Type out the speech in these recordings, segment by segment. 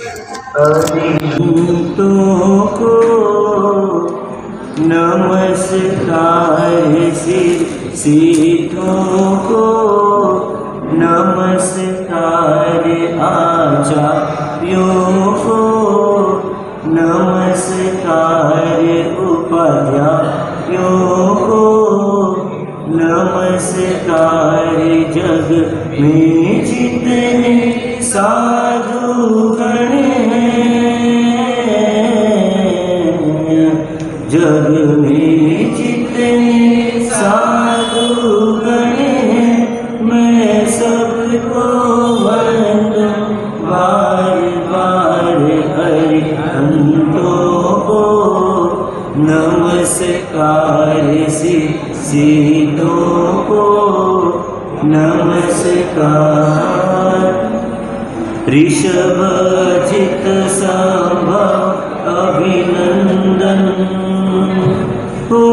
अरिहंतों को नमस्कार, सिद्धों को नमस्कार, आचार्यों को नमस्कार, उपाध्यायों को नमस्कार। जग में जितने साधु गण हैं, जग में जितने साधु गण हैं, मैं सबको वंदन बार बार। अरिहंतों को नमस्कार, सिद्धों को नमस्कार। ऋषभजित संभव अभिनंदन हो।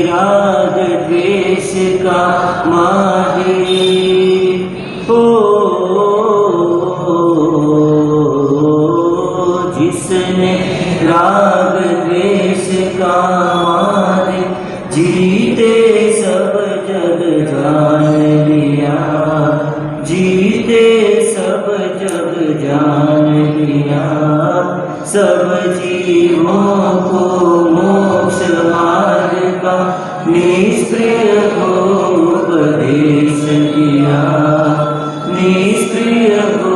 राग द्वेष का माही हो, जिसने राग द्वेष का माही जीते सब जग जान लिया, जीते सब जग जान लिया। सब जीवों को मोक्ष मार्ग का निष्प्रिय को उपदेश दिया, निष्प्रिय को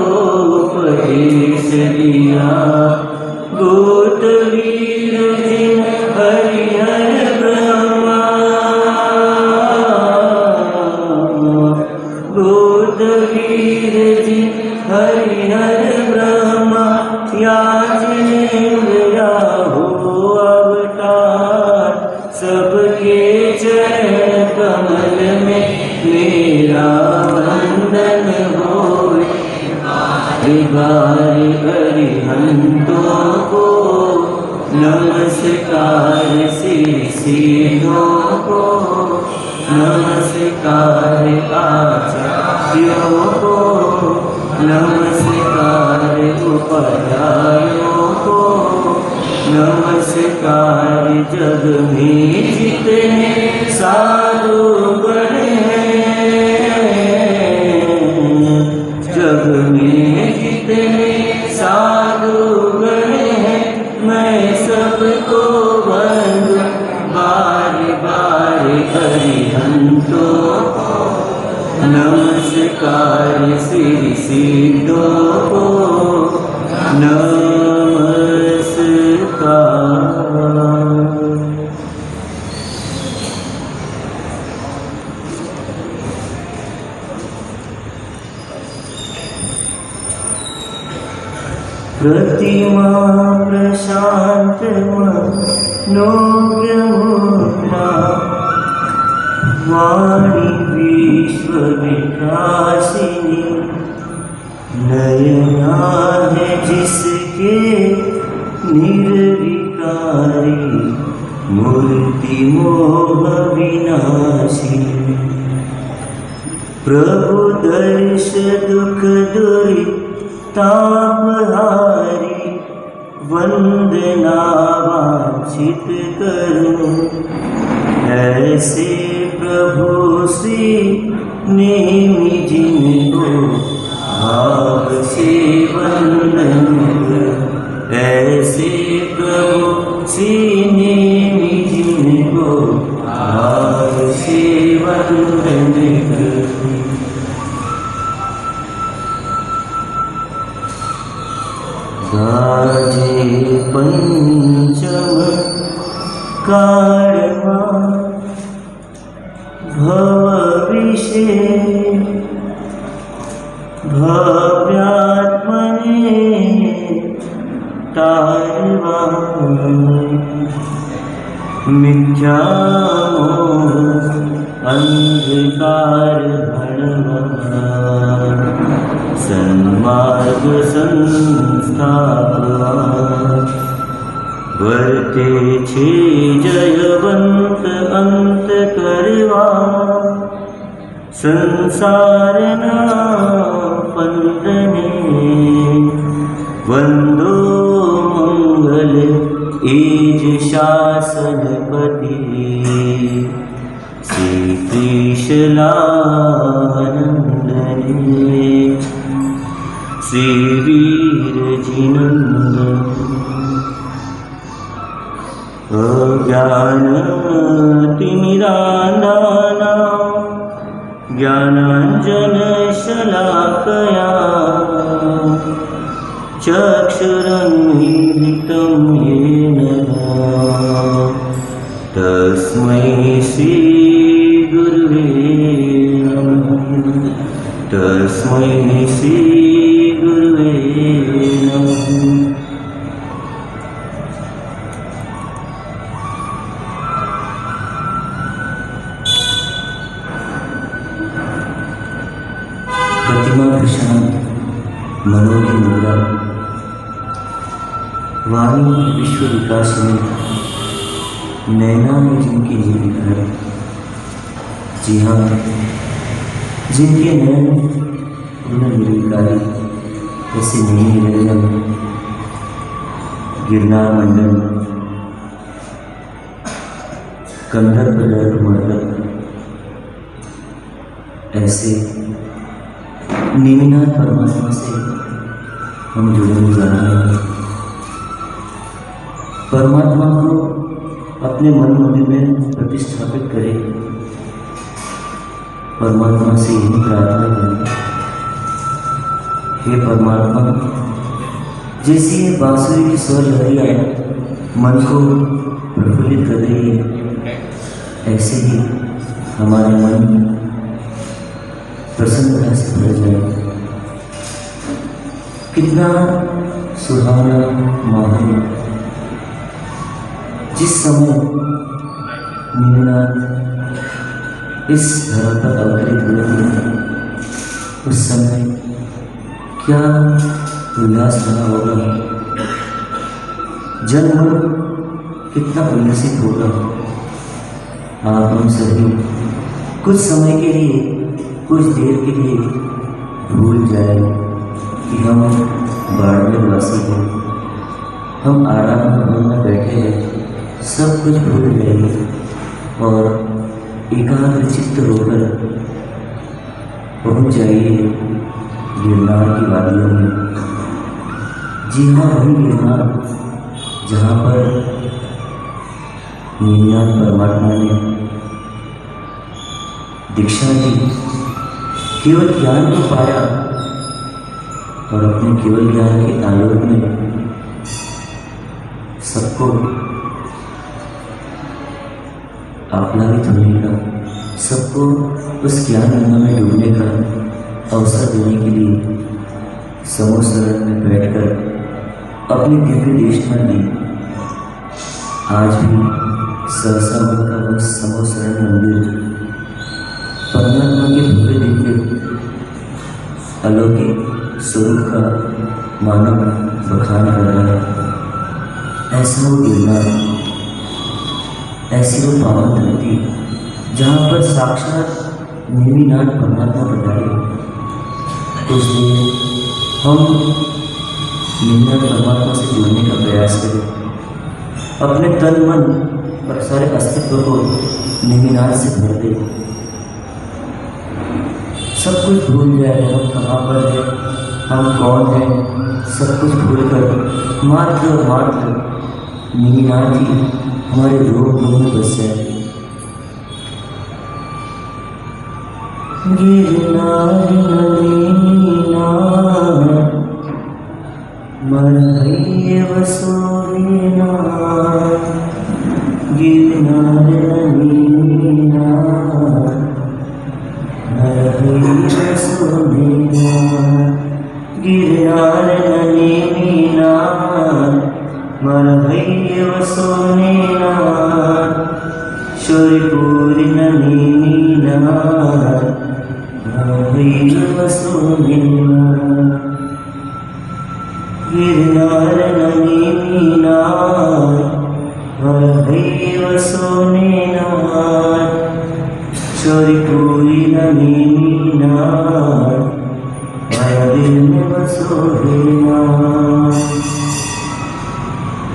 उपदेश दिया। गोतवीर जिन हरिहर ब्रह्मा, गोतवीर जिन हरिहर ब्रह्मा, याचनेन्द्रिया हो अवतार। सबके चरण कमल में मेरा वंदन होए बारी बारी। अरिहंतों को नमस्कार, सिद्धों को नमस्कार, आचार्यों को नमस्कार, उपाध्यायों को नमस्कार। जग में जितने साधु गण हैं, जग में जितने साधु गण हैं, मैं सबको वंदन बार बार। अरिहंतों को नमस्कार, सिद्धों को नमस्कार। प्रतिमा प्रशांत मनोज्ञ मुद्रा वाणी विश्व विकासिनी नयना है जिसके निर्विकारी मूर्ति मोह विनाशिनी प्रभु दर्श दुख दुरितापहारी वंदना वांछित करो ऐसे प्रभु श्री नेमि जिनको भाव से वंदन करो ऐसे प्रभु श्री नेमि जिनको भाव से वंदन करो गाजे पंचम कारमा भवविषे भव्यात्मने तारवा मिथ्यामोह अंधकार भणवा सन्मार्ग संस्थापवा वर्ते छे जयवंत अंत करवा संसारना पंदने वंदो मंगल एज शासनपति श्री कृष्णानंदने श्री वीर जिनंदन अज्ञानतिमिरान्धाना ज्ञानाञ्जनशलाकया चक्षुरुन्मीलितं येन तस्मै श्रीगुरुवे नमः तस्मै श्रीगुरुवे नमः। प्रतिमा प्रशांत मनोज्ञ मुद्रा वाणी विश्व विकास में नैना में जिनकी निर्विकारी जी हाँ जिनके नैन उन्हें निर्विकारी ऐसे नहीं निरंजन गिरनार मंडल कंधर मर्दक ऐसे नेमिनाथ परमात्मा से हम जुड़े जा रहे हैं। परमात्मा को अपने मन मंदिर में प्रतिष्ठापित करें। परमात्मा से यही प्रार्थना करें, हे परमात्मा जैसी ये बांसुरी की स्वर लहरियाँ मन को प्रफुल्लित कर रही है ऐसे ही हमारा मन प्रसन्नता से भर जाए। कितना सुहावना माहौल जिस समय नीलनाथ इस धरा पर अवतरित हुए थे उस समय क्या उल्लास भरा होगा, जनमन कितना उल्लसित होगा। आप हम सभी कुछ समय के लिए कुछ देर के लिए भूल जाए कि हम बाड़मेर वासी हैं, हम आराम भवन में बैठे हैं, सब कुछ भूल जाइए और एकाग्र चित्त होकर पहुँच जाइए गिरनार की वादियों में। जी हाँ वही गिरनार जहाँ पर नीलनाथ परमात्मा ने दीक्षा दी, केवल ज्ञान को पाया और अपने केवल ज्ञान के आलोक में सबको आप्लावित होने का, सबको उस ज्ञान गंगा में डूबने का अवसर देने के लिए समूह शरण में बैठकर अपने दिव्य देश में ली। आज भी सहसा का वह समोसरण मंदिर परमात्मा के भव्य दिव्य अलौकिक स्वरूप का मानव बखान कर रहा है। ऐसा वो गिरना, ऐसी वो पावन धरती जहाँ पर साक्षात नेमिनाथ परमात्मा बताए। कुछ देर हम नेमिनाथ परमात्मा से जुड़ने का प्रयास करें, अपने तन मन और सारे अस्तित्व को नेमिनाथ से भर दे। सब कुछ भूल जाए, हम कहाँ पर हैं, हम कौन हैं, सब कुछ भूलकर मात्र नेमिनाथ ही हमारे रोग में बस जाए। गिरनार नेमिनाथ मरहैये वसोरेना, गिरनार नेमिनाथ मरहैये वसोरेना, गिरनार नेमिनाथ मरहैये वसोरेना, शौर्यपुरी नेमिनाथ मरहैये वसोरेना, गिरनार नेमिनाथ मरहैये वसोरेना, शौर्यपुरी नेमिनाथ मरहैये वसोरेना।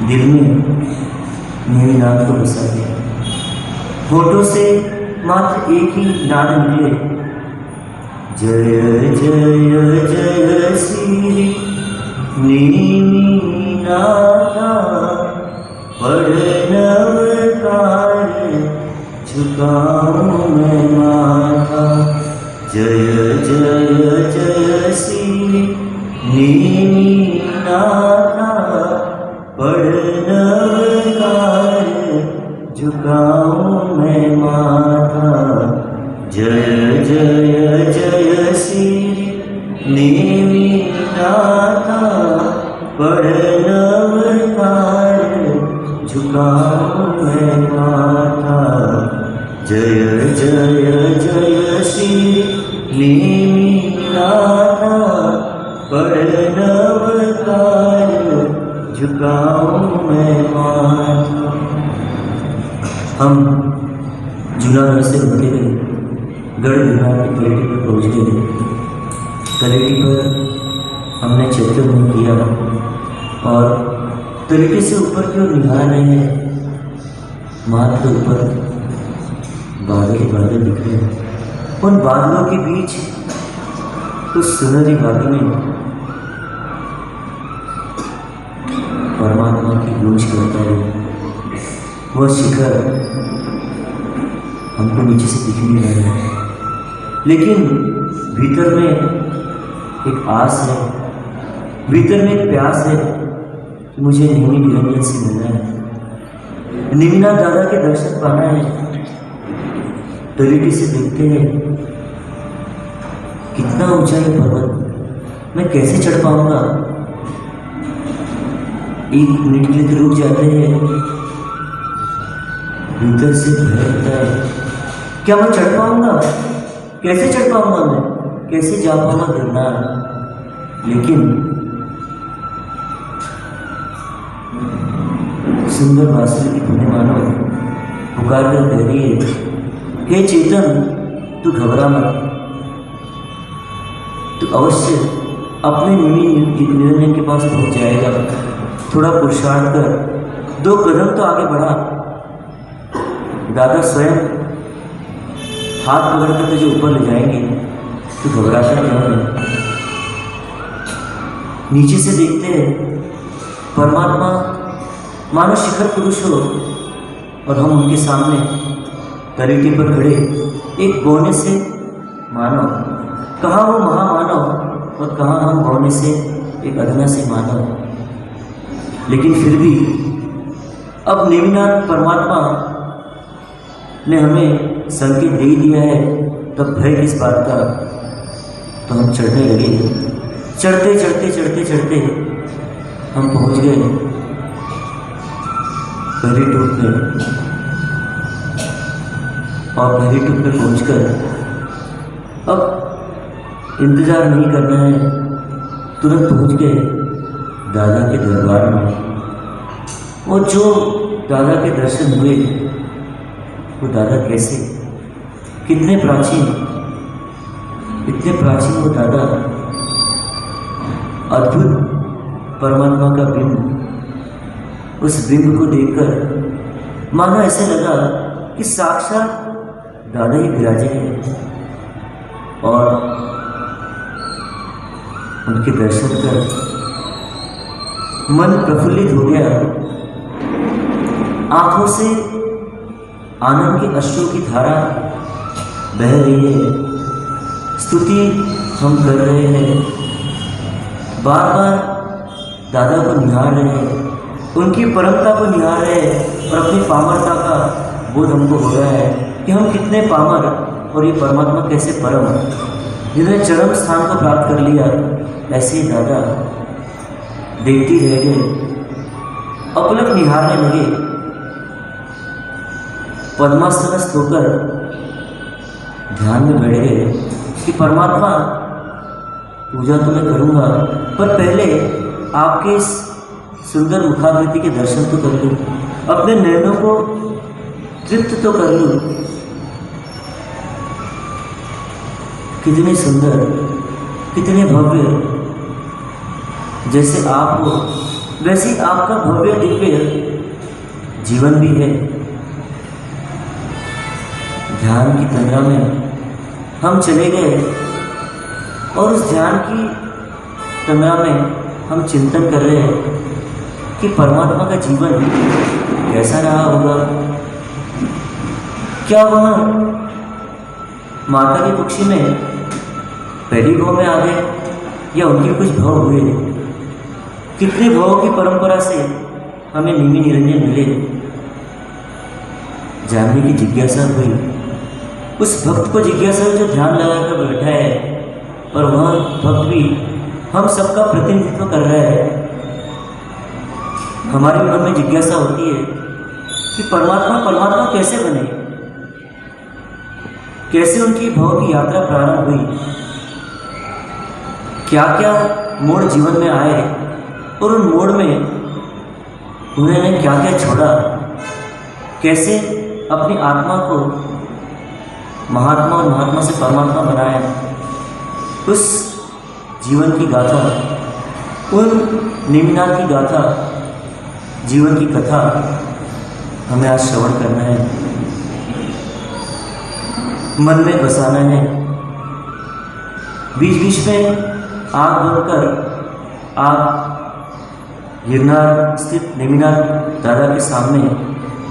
दिल में नेमिनाथ को बसा दिया। होठों से मात्र एक ही नाद निकले, जय जय जय श्री नेमिनाथ, प्रणवकार झुकाऊं मैं माथा, जय जय जय श्री नेमिनाथ, प्रणवकार झुकाऊं मैं माथा, जय जय जय श्री नेमिनाथ, प्रणवकार झुकाऊं मैं माथा, जय जय जय श्री नेमिनाथ, प्रणवकार झुकाऊं मैं माथा। हम जूनागढ़ से होते हुए गढ़ विहार की तलेटी पर पहुँच गए। तलेटी पर हमने चैत्यमूल किया और तलेटी से ऊपर की ओर निहार रहे हैं। मात्र ऊपर बादल दिख रहे हैं। उन बादलों के बीच उस सुनहरी वादी में परमात्मा की गूंज करता है। वह शिखर हमको नीचे से दिख नहीं रहा है, लेकिन भीतर में एक आस है, भीतर में एक प्यास है कि मुझे नेमी निरंजन से मिलना है, नेमिनाथ दादा के दर्शन पाना है। तलेटी से देखते हैं कितना ऊंचा है पर्वत, मैं कैसे चढ़ पाऊंगा। एक मिनट के लिए तो रुक जाते हैं, भीतर से भय लगता है, क्या मैं चढ़ पाऊंगा, कैसे चढ़ पाऊंगा, मैं कैसे जा पाऊंगा गिरनार। लेकिन सुंदर बांसुरी की धुन मानो पुकार कर कह रही है, हे चेतन तू घबरा मत, तू अवश्य अपने निरंजन के पास पहुंच जाएगा। थोड़ा पुरुषार्थ कर, 2 कदम तो आगे बढ़ा, दादा स्वयं हाथ पकड़कर तुझे ऊपर ले जाएंगे, तू घबराता क्यों है। नीचे से देखते हैं परमात्मा मानो शिखर पुरुष हो और हम उनके सामने तलेटी पर खड़े एक बौने से मानव। कहाँ वो महामानव और कहाँ हम बौने से एक अदना से मानव। लेकिन फिर भी अब नेमिनाथ परमात्मा ने हमें संकेत दे दिया है, तब भय किस बात का। तो हम चढ़ने लगे। चढ़ते चढ़ते चढ़ते चढ़ते हम पहुंच गए पहली ट्यूब में, और पहली ट्यूब में पहुंचकर अब इंतज़ार नहीं करना है, तुरंत पहुंच गए दादा के दरबार में। और जो दादा के दर्शन हुए, वो दादा कैसे, कितने प्राचीन, इतने प्राचीन वो दादा, अद्भुत परमात्मा का बिंब। उस बिंब को देखकर मानो ऐसे लगा कि साक्षात दादा ही विराजे हैं, और उनके दर्शन कर मन प्रफुल्लित हो गया। आंखों से आनंद के अश्रु की धारा बह रही है। स्तुति हम कर रहे हैं, बार बार दादा को निहार रहे हैं, उनकी परमता को निहार रहे हैं, और अपनी पामरता का बोध हमको हो रहा है कि हम कितने पामर, और ये परमात्मा कैसे परम, जिन्होंने चरम स्थान को प्राप्त कर लिया। ऐसे ही दादा देखती रह गए, अपलक निहारने लगे, पद्मासनस्थ होकर ध्यान में बैठ गए कि परमात्मा पूजा तो मैं करूँगा, पर पहले आपके इस सुंदर मुखाकृति के दर्शन तो कर लूँ, अपने नयनों को तृप्त तो कर लूँ। कितने सुंदर, कितने भव्य, जैसे आप हो वैसे ही आपका भव्य दिव्य जीवन भी है। ध्यान की तंद्रा में हम चले गए, और उस ध्यान की तंद्रा में हम चिंतन कर रहे हैं कि परमात्मा का जीवन कैसा रहा होगा। क्या वह माता की कुक्षी में पहली भाव में आ गए, या उनके कुछ भाव हुए। कितने भावों की परंपरा से हमें निमि निरंजन मिले, जानने की जिज्ञासा हुई। उस भक्त को जिज्ञासा जो ध्यान लगाकर बैठा है, और वह भक्त भी हम सबका प्रतिनिधित्व कर रहा है। हमारे मन में जिज्ञासा होती है कि परमात्मा कैसे बने, कैसे उनकी भाव की यात्रा प्रारंभ हुई, क्या क्या मोड़ जीवन में आए, और उन मोड़ में उन्होंने क्या क्या छोड़ा, कैसे अपनी आत्मा को महात्मा और महात्मा से परमात्मा बनाया। उस जीवन की गाथा, उन निमिनाथ की गाथा, जीवन की कथा हमें आज श्रवण करना है, मन में बसाना है। बीच बीच में आँख बंद कर आप गिरनार स्थित नेमिनाथ दादा के सामने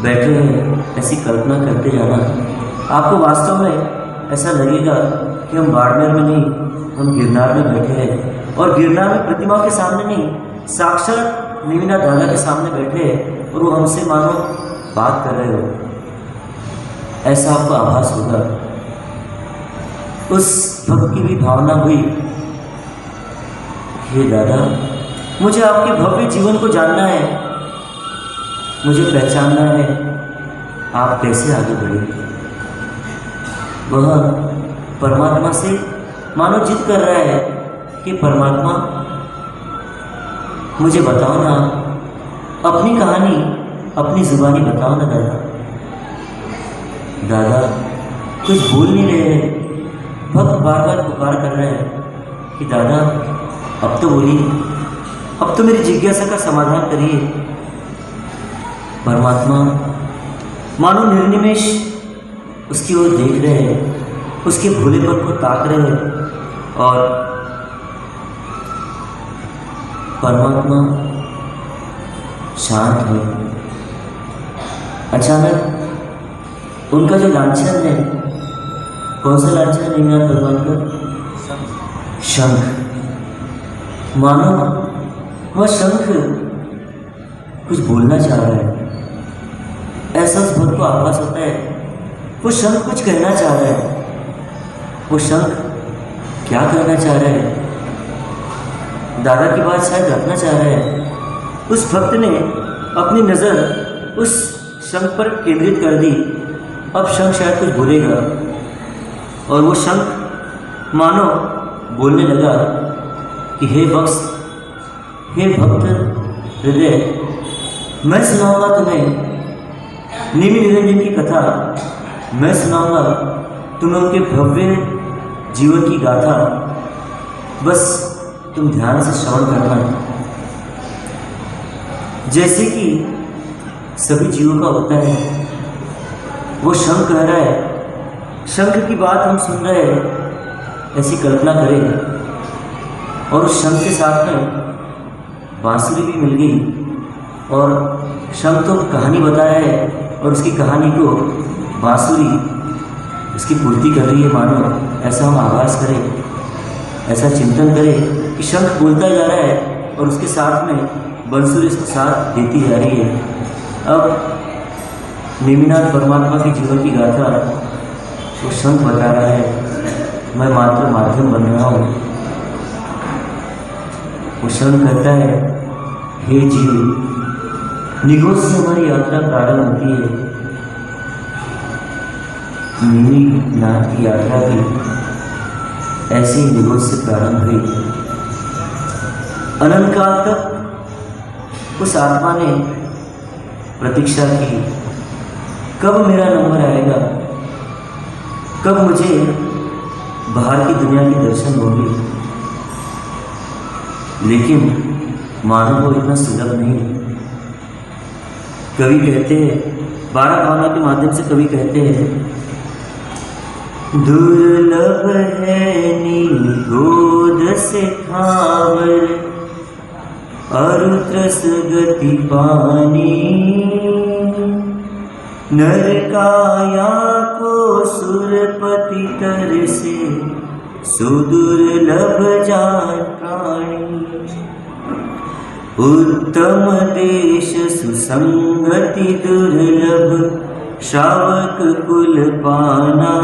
बैठे हैं, ऐसी कल्पना करते जाना। आपको वास्तव में ऐसा लगेगा कि हम बाड़मेर में नहीं, हम गिरनार में बैठे हैं, और गिरनार में प्रतिमा के सामने नहीं, साक्षात नेमिनाथ दादा के सामने बैठे हैं, और वो हमसे मानो बात कर रहे हो। ऐसा आपको आभास होगा। उस भक्त की भी भावना हुई, हे दादा, मुझे आपके भव्य जीवन को जानना है, मुझे पहचानना है, आप कैसे आगे बढ़े। वह परमात्मा से मानो जिद कर रहा है कि परमात्मा मुझे बताओ ना, अपनी कहानी अपनी जुबानी बताओ ना दादा। दादा कुछ बोल नहीं रहे हैं। भक्त बार बार पुकार कर रहे हैं कि दादा अब तो बोलिए, अब तो मेरी जिज्ञासा का समाधान करिए। परमात्मा मानो निर्निमेष उसकी ओर देख रहे हैं, उसके भोलेपन को ताक रहे हैं, और परमात्मा शांत है। अचानक उनका जो लांछन है, कौन सा लांछन है निमिनाथ भगवान का? शंख। मानो वह शंख कुछ बोलना चाह रहा है, ऐसा उस भक्त को आभास होता है। वो शंख कुछ कहना चाह रहा है। वो शंख क्या कहना चाह रहा है? दादा की बात शायद रखना चाह रहा है, उस भक्त ने अपनी नज़र उस शंख पर केंद्रित कर दी। अब शंख शायद कुछ बोलेगा और वो शंख मानो बोलने लगा कि हे वत्स, हे भक्त हृदय, मैं सुनाऊंगा तुम्हें नेमि निरंजन की कथा। मैं सुनाऊंगा तुम्हें उनके भव्य जीवन की गाथा। बस तुम ध्यान से श्रवण करना। जैसे कि सभी जीवों का होता है, वो शंख कह रहा है, शंख की बात हम सुन रहे हैं, ऐसी कल्पना करें। और उस शंख के साथ में बांसुरी भी मिल गई और शंख तो कहानी बताया है और उसकी कहानी को बांसुरी उसकी पूर्ति कर रही है। मानो ऐसा हम आभास करें, ऐसा चिंतन करें कि शंख बोलता जा रहा है और उसके साथ में बांसुरी इसको साथ देती जा रही है। अब नेमिनाथ परमात्मा के जीवन की गाथा वो शंख बता रहा है, मैं मात्र माध्यम बन रहा हूँ। वो शंख कहता है, हे जीव, निगोज से हमारी यात्रा प्रारंभ होती है। नेमिनाथ की यात्रा भी ऐसे ही निगोज से प्रारंभ हुई। अनंत काल तक उस आत्मा ने प्रतीक्षा की, कब मेरा नंबर आएगा, कब मुझे बाहर की दुनिया के दर्शन होंगे। लेकिन मानव को इतना सुलभ नहीं। कवि कहते हैं, 12 भावना के माध्यम से कवि कहते हैं, दुर्लभ है निगोद से थावर, अरुत्रस गति पानी, नर काया को सुरपति तर से, सुदुर्लभ जान प्राणी। उत्तम देश सुसंगति दुर्लभ, श्रावक कुल पाना,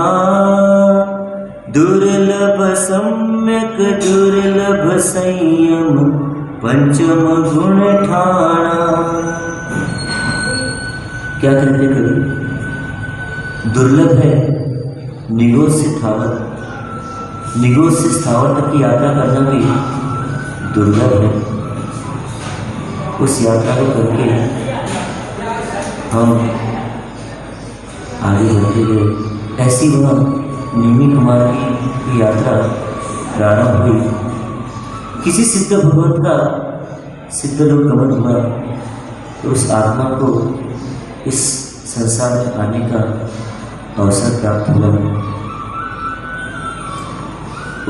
दुर्लभ सम्यक दुर्लभ संयम, पंचम गुण ठाना। क्या कहते कवि? दुर्लभ है निगोज से स्थावर, निगोज से स्थावर तक की यात्रा करना भी दुर्लभ है। उस यात्रा को करके हम आगे बढ़ते गए। ऐसी वह नेमि कुमार की यात्रा प्रारंभ हुई। किसी सिद्ध भगवंत का सिद्ध लोक गमन हुआ तो उस आत्मा को इस संसार में आने का अवसर प्राप्त हुआ।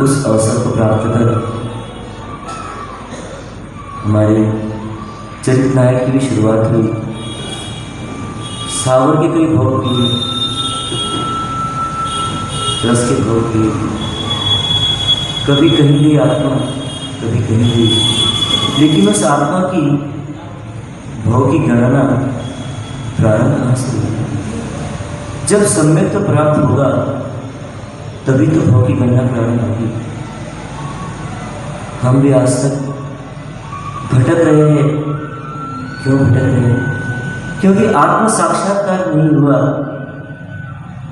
उस अवसर को प्राप्त कर हमारे चरित्र नायक की भी शुरुआत हुई। सावर के कई भोग किए, रस के भोग किए, कभी कहीं गई आत्मा, कभी कहीं गई। लेकिन उस आत्मा की भोग की गणना प्रारंभ कहाँ से हुई? जब सम्यक तो प्राप्त होगा तभी तो भोग की गणना प्रारंभ होगी। हम भी आज तक भटक रहे हैं। क्यों भटक रहे हैं? क्योंकि आत्म साक्षात्कार नहीं हुआ,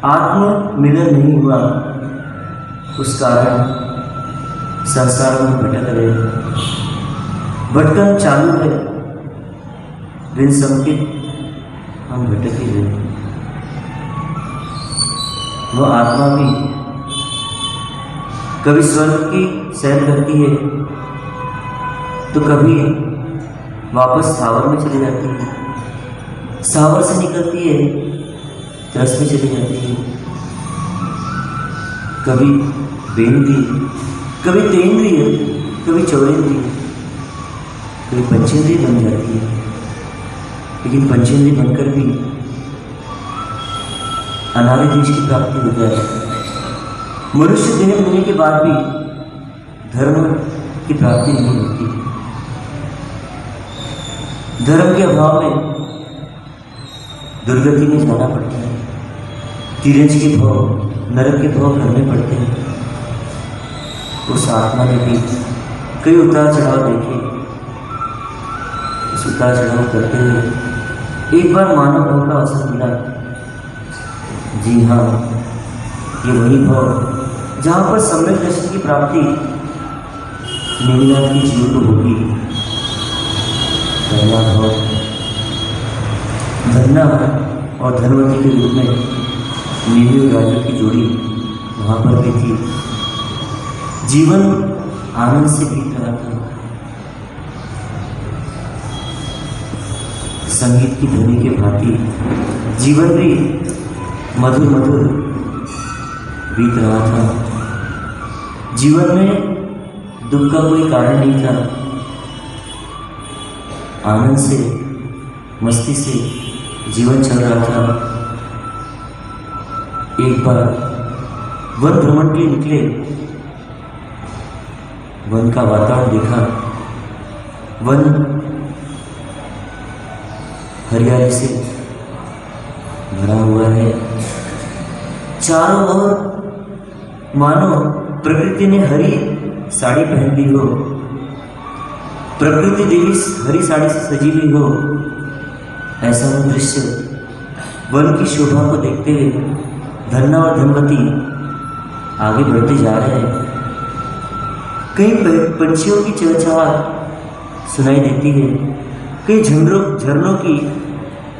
आत्म मिलन नहीं हुआ। उस कारण संसार में भटक रहे हैं। भटकन चालू है, बिन संकेत हम भटक ही रहे। वो आत्मा भी कभी स्वर्ग की सैर करती है तो कभी वापस सावर में चली जाती है। सावर से निकलती है रस में चली जाती है। कभी बेंद्रिय, कभी तेंद्रिय, कभी चौरेंद्रिय, कभी पंचेंद्रिय बन जाती है। लेकिन पंचेंद्रिय बनकर भी अनादि देश की प्राप्ति हो जाए। मनुष्य देह होने के बाद भी धर्म की प्राप्ति नहीं होती। धर्म के अभाव में दुर्गति में जाना पड़ता है। तिरंज के भोग, नरक के भोग करने पड़ते हैं। उस आत्मा ने भी कई उतार चढ़ाव देखे, इस उतार चढ़ाव करते हुए एक बार मानव भव का अवसर मिला। जी हाँ, ये वही भव जहाँ पर सम्यक दर्शन की प्राप्ति नेमिनाथ की जीव को होगी। पहला भव धन्ना और धनवती के रूप में नेमी और राजा की जोड़ी वहाँ पर भी थी। जीवन आनंद से बीत रहा था। संगीत की ध्वनि के भांति जीवन भी मधुर मधुर बीत रहा था। जीवन में दुख का कोई कारण नहीं था। आनंद से, मस्ती से जीवन चल रहा था। एक बार वन भ्रमण के लिए निकले। वन का वातावरण देखा। वन हरियाली से भरा हुआ है। चारों ओर मानो प्रकृति ने हरी साड़ी पहन ली हो। प्रकृति देवी हरी साड़ी से सजी हुई हो। ऐसा वो दृश्य वन की शोभा को देखते हुए धन्ना और धनवती आगे बढ़ते जा रहे हैं। कई पंछियों की चहचहाट सुनाई देती है। कई झरनों की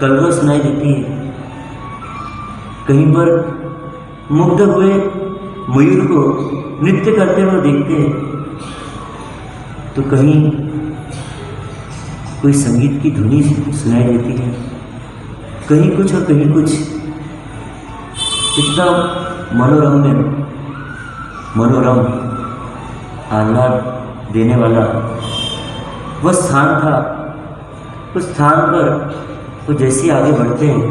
कलरव सुनाई देती है। कहीं पर मुग्ध हुए मयूर को नृत्य करते हुए देखते हैं, तो कहीं कोई संगीत की धुनी सुनाई देती है। कहीं कुछ और कहीं कुछ। इतना मनोरम आह्लाद देने वाला वह स्थान था। उस स्थान पर वो जैसे आगे बढ़ते हैं,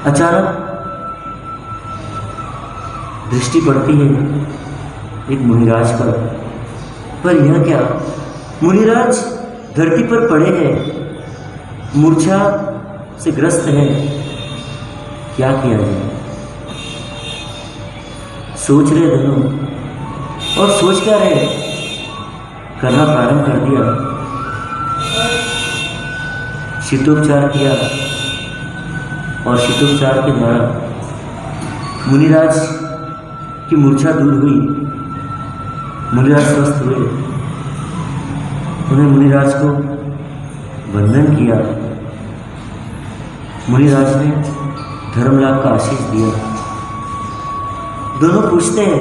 अचानक दृष्टि पड़ती है एक मुनिराज पर यह क्या? मुनिराज धरती पर पड़े हैं, मूर्छा से ग्रस्त है। क्या किया जाए? सोच रहे दोनों, और सोच क्या रहे, करना प्रारंभ कर दिया। शीतोपचार किया और शीतोपचार के द्वारा मुनिराज की मूर्छा दूर हुई। मुनिराज स्वस्थ हुए। उन्हें मुनिराज को वंदन किया। मुनिराज ने धर्म लाभ का आशीष दिया। दोनों पूछते हैं,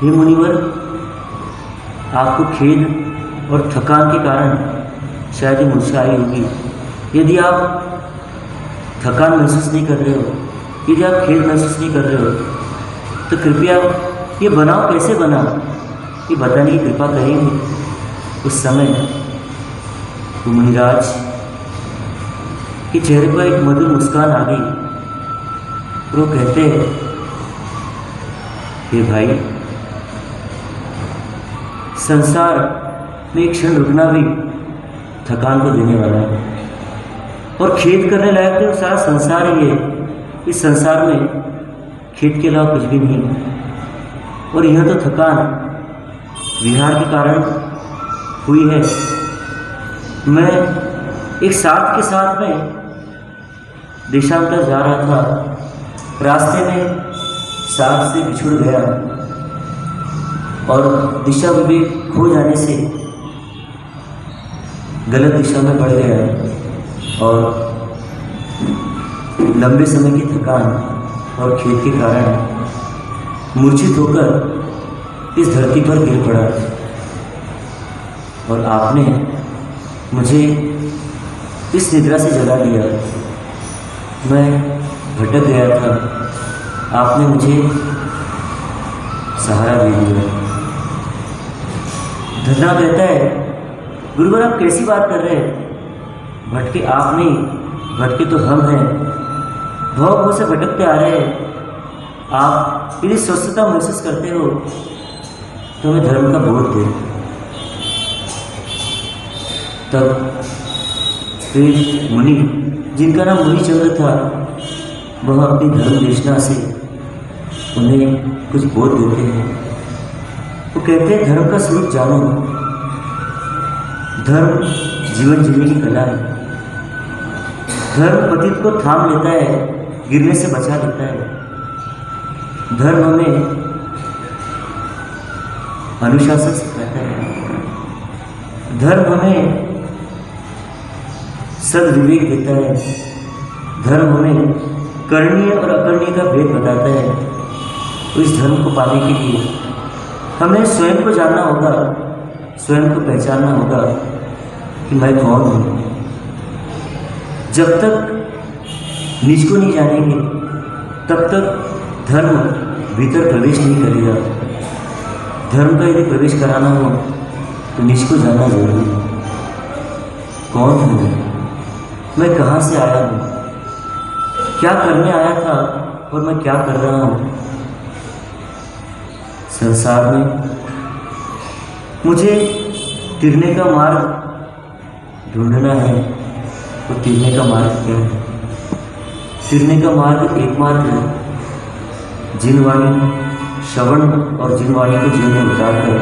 हे मुनिवर, आपको खेद और थकान के कारण शायद ये मूर्छा आई होगी। यदि आप थकान महसूस नहीं कर रहे हो, यदि आप खेद महसूस नहीं कर रहे हो, तो कृपया ये बनाव कैसे बना, ये बताने की कृपा करेंगे। उस समय तो मुनिराज के चेहरे पर एक मधुर मुस्कान आ गई। वो कहते हैं, हे भाई, संसार में एक क्षण रुकना भी थकान को देने वाला है, और खेद करने लायक तो सारा संसार ही है। इस संसार में खेद के अलावा कुछ भी नहीं। और यह तो थकान विहार के कारण हुई है। मैं एक साथ के साथ में देशांतर जा रहा था। रास्ते में साथ से बिछुड़ गया और दिशा विवेक खो जाने से गलत दिशा में बढ़ गया और लंबे समय की थकान और खेद के कारण मूर्छित होकर इस धरती पर गिर पड़ा। और आपने मुझे इस निद्रा से जगा दिया। मैं भटक गया था, आपने मुझे सहारा दे दिया। धन्ना कहता है, गुरुवर आप कैसी बात कर रहे हैं? भटके आप नहीं, भटके तो हम हैं। भव से भटकते आ रहे हैं। आप यदि स्वस्थता महसूस करते हो तो हमें धर्म का बोध दे। तब फिर मुनि, जिनका नाम मुनि चंद्र था, वह अपनी धर्म देशना से उन्हें कुछ बोध देते हैं। वो कहते हैं, धर्म का स्वरूप जानो। धर्म जीवन जीने की कला है। धर्म पतित को थाम लेता है, गिरने से बचा लेता है। धर्म हमें अनुशासन सिखाता है। धर्म हमें सद्विवेक देता है। धर्म हमें करणीय और अकरणीय का भेद बताता है। तो इस धर्म को पाने के लिए हमें स्वयं को जानना होगा, स्वयं को पहचानना होगा कि मैं कौन हूँ। जब तक निज को नहीं जानेंगे तब तक धर्म भीतर प्रवेश नहीं करेगा। धर्म का यदि प्रवेश कराना हो तो निज को जानना जरूरी है। कौन हूँ मैं, कहाँ से आया हूँ, क्या करने आया था और मैं क्या कर रहा हूँ। संसार में मुझे तिरने का मार्ग ढूंढना है। तो तिरने का मार्ग क्या है? तिरने का मार्ग एक मार्ग है, जिनवाणी श्रवण और जिनवाणी को जीवन में उतारकर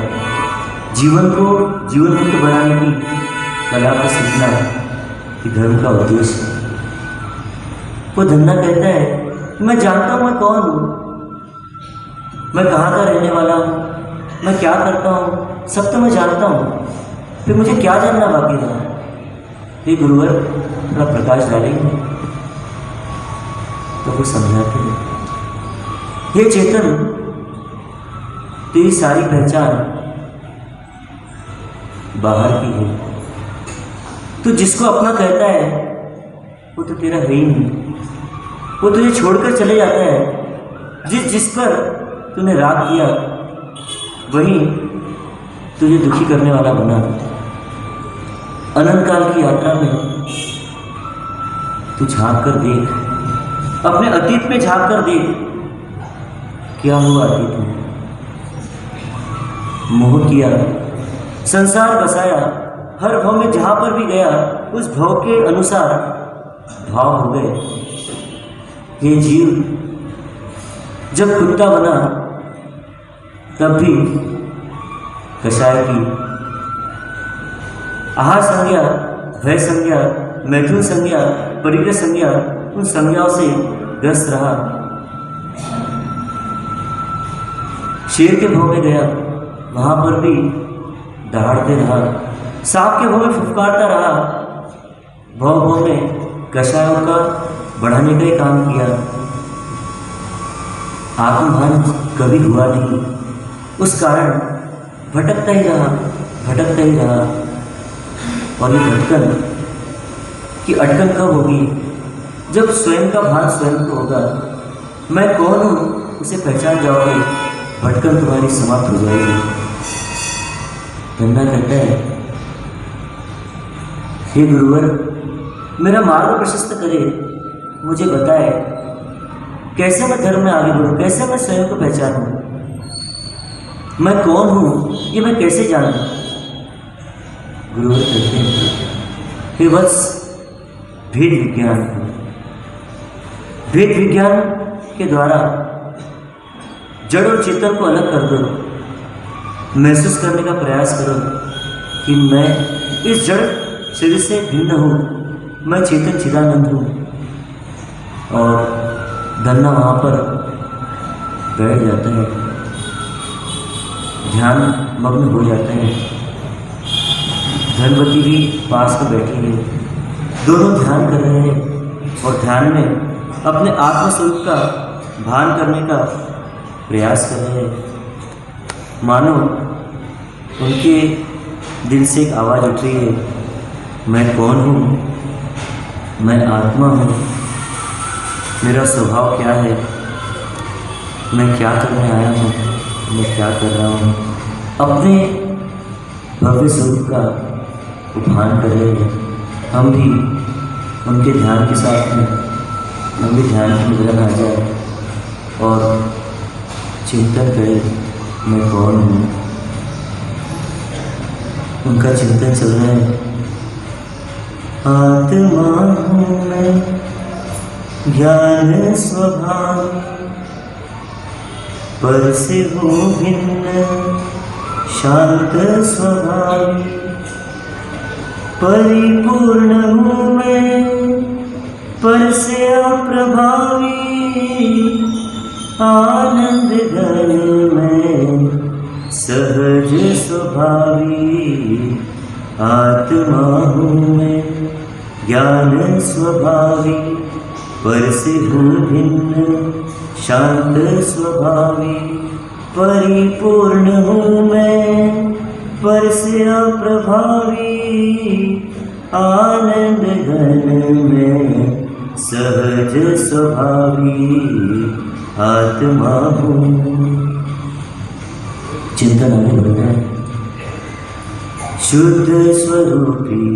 जीवन को जीवन मुक्त बनाने की कला को सीखना कि धर्म का उद्देश्य है। वो धन्ना कहता है मैं जानता हूँ मैं कौन हूँ, मैं कहाँ का रहने वाला हूँ, मैं क्या करता हूँ, सब तो मैं जानता हूँ। फिर मुझे क्या जानना बाकी रहा? ये गुरुवर थोड़ा प्रकाश डालेंगे तो कुछ समझाते हैं। हे चेतन, तेरी सारी पहचान बाहर की है। तू जिसको अपना कहता है वो तो तेरा है ही नहीं। वो तुझे छोड़कर चले जाता है। जिस पर तूने राग किया वही तुझे दुखी करने वाला बना। अनंत काल की यात्रा में तू झांक कर देख, अपने अतीत में झांक कर देख, क्या हुआ अतीत में। मोह किया, संसार बसाया, हर भाव में जहां पर भी गया उस भाव के अनुसार भाव हो गए। ये जीव जब कुत्ता बना तब भी कषाय की आहार संज्ञा, भय संज्ञा, मैथुन संज्ञा, परिग्रह संज्ञा, उन संज्ञाओं से ग्रस्त रहा। शेर के भाव में गया, वहां पर भी दहाड़ते रहा। सांप के भाव में फुफकारता रहा। भाव में कषायों का बढ़ाने का ही काम किया। आत्मभान कभी हुआ नहीं, उस कारण भटकता ही रहा, भटकता ही रहा। और ये भटकन की अटकन कब होगी? जब स्वयं का भान स्वयं को होगा। मैं कौन हूँ उसे पहचान जाओगे, भटकन तुम्हारी समाप्त हो जाएगी। धन्ना कहता है हे गुरुवर, मेरा मार्ग प्रशस्त करे, मुझे बताए कैसे मैं धर्म में आगे बढ़ूं, कैसे मैं स्वयं को पहचानूं, मैं कौन हूं ये मैं कैसे जानूं। गुरुवर कहते हैं हे वत्स, भेद विज्ञान, भेद विज्ञान के द्वारा जड़ और चेतन को अलग कर दो। महसूस करने का प्रयास करो कि मैं इस जड़ शरीर से भिन्न हूँ, मैं चेतन चिदानंद हूँ। और धन्ना वहाँ पर बैठ जाता है, ध्यान मग्न हो जाता है। धनवती भी पास में बैठी है, दोनों ध्यान कर रहे हैं और ध्यान में अपने आत्मस्वरूप का भान करने का प्रयास कर रहे हैं। मानो उनके दिल से एक आवाज़ उठ रही है, मैं कौन हूँ, मैं आत्मा हूँ, मेरा स्वभाव क्या है, मैं क्या करने आया हूँ, मैं क्या कर रहा हूँ। अपने भव्य स्वरूप का उपहान कर रहे हैं। हम भी उनके ध्यान के साथ में, हम भी ध्यान की मुद्रा आ जाए और चिंतन करें मैं कौन हूँ। उनका चिंतन चल रहा है, आत्मा हूँ मैं, ज्ञान स्वभाव, पर से हूँ भिन्न, शांत स्वभाव, परिपूर्ण हूँ मैं पर से अप्रभावी, आनंद घन में सहज स्वभावी, आत्मा हूँ मैं ज्ञान स्वभावी, पर से हूँ भिन्न शांत स्वभावी, परिपूर्ण हूँ मैं पर से अप्रभावी, आनंद घन में सहज स्वभावी, आत्मा हूँ। चिंतन आगे बढ़ रहा है। शुद्ध स्वरूपी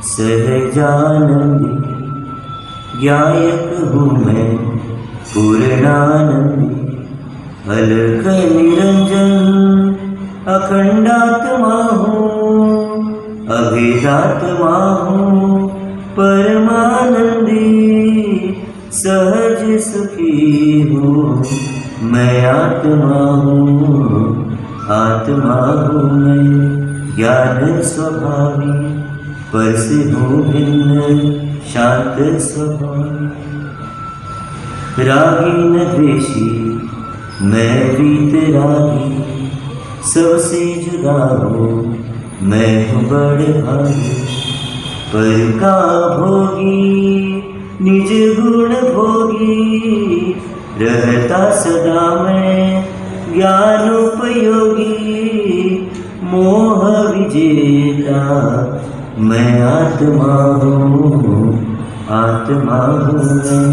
सहजानंदी, ज्ञायक हूँ मैं पूर्णानंदी, अलख निरंजन अखंडात्मा हूँ, अभेदात्मा हूँ परमानंदी, सहज सुखी हूँ मैं आत्मा हूँ, आत्मा हूँ मैं ज्ञान स्वभावी, पर से हूँ भिन्न शांत स्वभावी, रागी न द्वेषी मैं वीतरागी, सबसे जुदा हूँ मैं हूँ बड़े भागी, पर का भोगी निज गुण भोगी, रहता सदा मैं ज्ञानोपयोगी, मोह विजेता मैं आत्मा हूँ, आत्मा हूँ मैं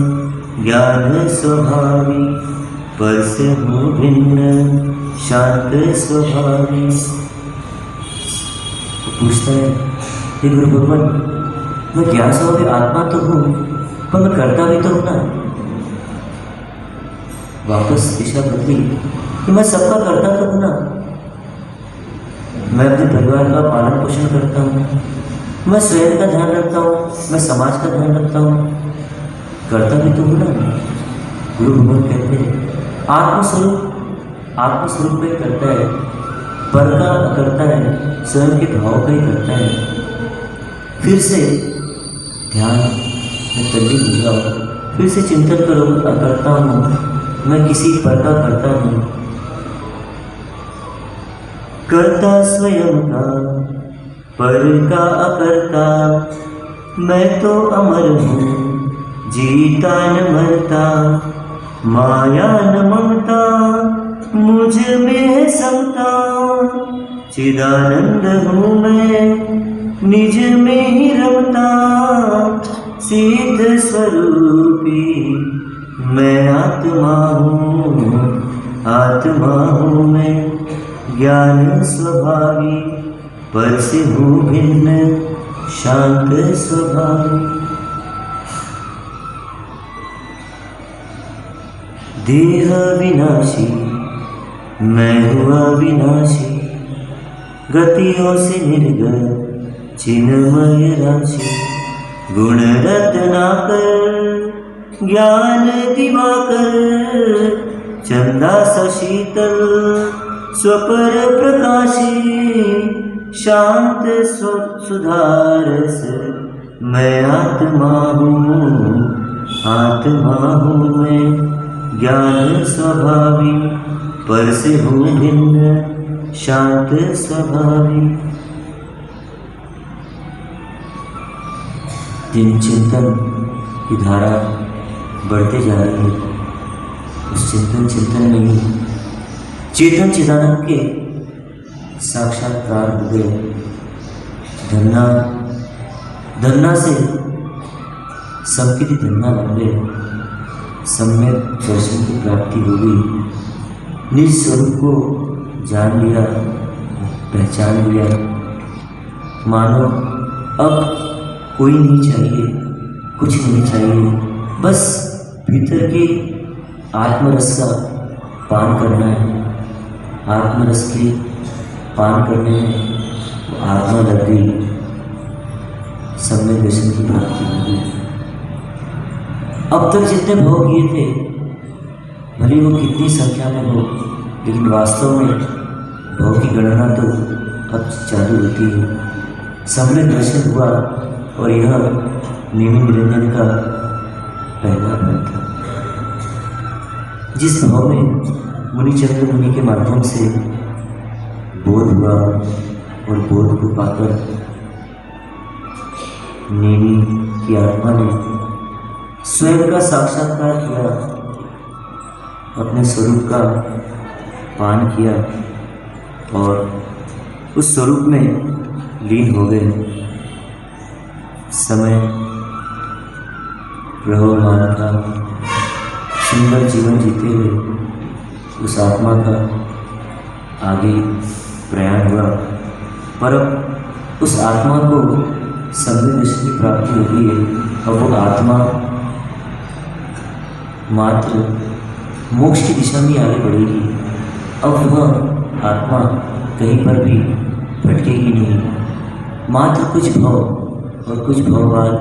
ज्ञान स्वभावी, पर से हूँ भिन्न शांत स्वभावी। पूछता है हे गुरु भगवान, मैं ज्ञान स्वभावी आत्मा तो हूँ पर मैं करता भी तो हूँ ना। वापस दिशा बदली कि मैं सबका करता तो हूँ ना, मैं अपने परिवार का पालन पोषण करता हूँ, मैं स्वयं का ध्यान रखता हूँ, मैं समाज का ध्यान रखता हूँ, करता भी तो हूँ ना। गुरु भगवान कहते हैं आत्मस्वरूप का ही करता है, पर का करता है, स्वयं के भाव का ही करता है। फिर से ध्यान में तल्लीन हो जाओ, फिर से चिंतन करो, करता हूँ मैं किसी पर का करता हूँ, करता स्वयं का पर का अकर्ता, मैं तो अमर हूँ जीता न मरता, माया न ममता मुझ में है समता, चिदानंद हूँ मैं निज में ही रमता, सिद्ध स्वरूपी मैं आत्मा हूँ, आत्मा हूँ मैं ज्ञान स्वभावी, पर से हूँ भिन्न शांत स्वभावी। देह विनाशी मैं हुआ विनाशी, गतियों से निर्गत चिन्मय राशि, गुण रत्नाकर ज्ञान दिवाकर, चंदा सा शीतल स्वपर प्रकाशी, शांत सुधारस मैं आत्मा हूँ, आत्मा हूँ मैं ज्ञान स्वभावी, पर से हूँ भिन्न शांत स्वभावी। जिन चिंतन की धारा बढ़ते जा रही है, उस चिंतन में ही चेतन चिदानंद के साक्षात्कार हो गए। धन्ना से सबकी धन्ना बन गए, सम्यक दर्शन की प्राप्ति हो गई, निज स्वरूप को जान लिया, पहचान लिया, मानो अब कोई नहीं चाहिए, कुछ नहीं चाहिए, बस भीतर के आत्मरस का पान करना है। आत्मरस के पान करने में आत्मा लग गई, सम्यक दर्शन की प्राप्ति हो गई। अब तक जितने भोग किए थे, भले वो कितनी संख्या में हो, लेकिन वास्तव में भोग की गणना तो अब चालू होती है। सम्यक दर्शन हुआ और यह नेमि निरंजन का पहला भाव था। जिस भाव में मुनिचंद्र मुनि के माध्यम से बोध हुआ और बोध को पाकर नेमि की आत्मा ने स्वयं का साक्षात्कार किया, अपने स्वरूप का पान किया और उस स्वरूप में लीन हो गए। समय प्रवहमान था, सुंदर जीवन जीते हुए उस आत्मा का आगे प्रयाण हुआ, पर अब उस आत्मा को सम्यक दर्शन की प्राप्ति हो गई है। अब वो आत्मा मात्र मोक्ष की दिशा में आगे बढ़ेगी। अब वह आत्मा कहीं पर भी भटकेगी नहीं। मात्र कुछ भाव और कुछ भाव बाद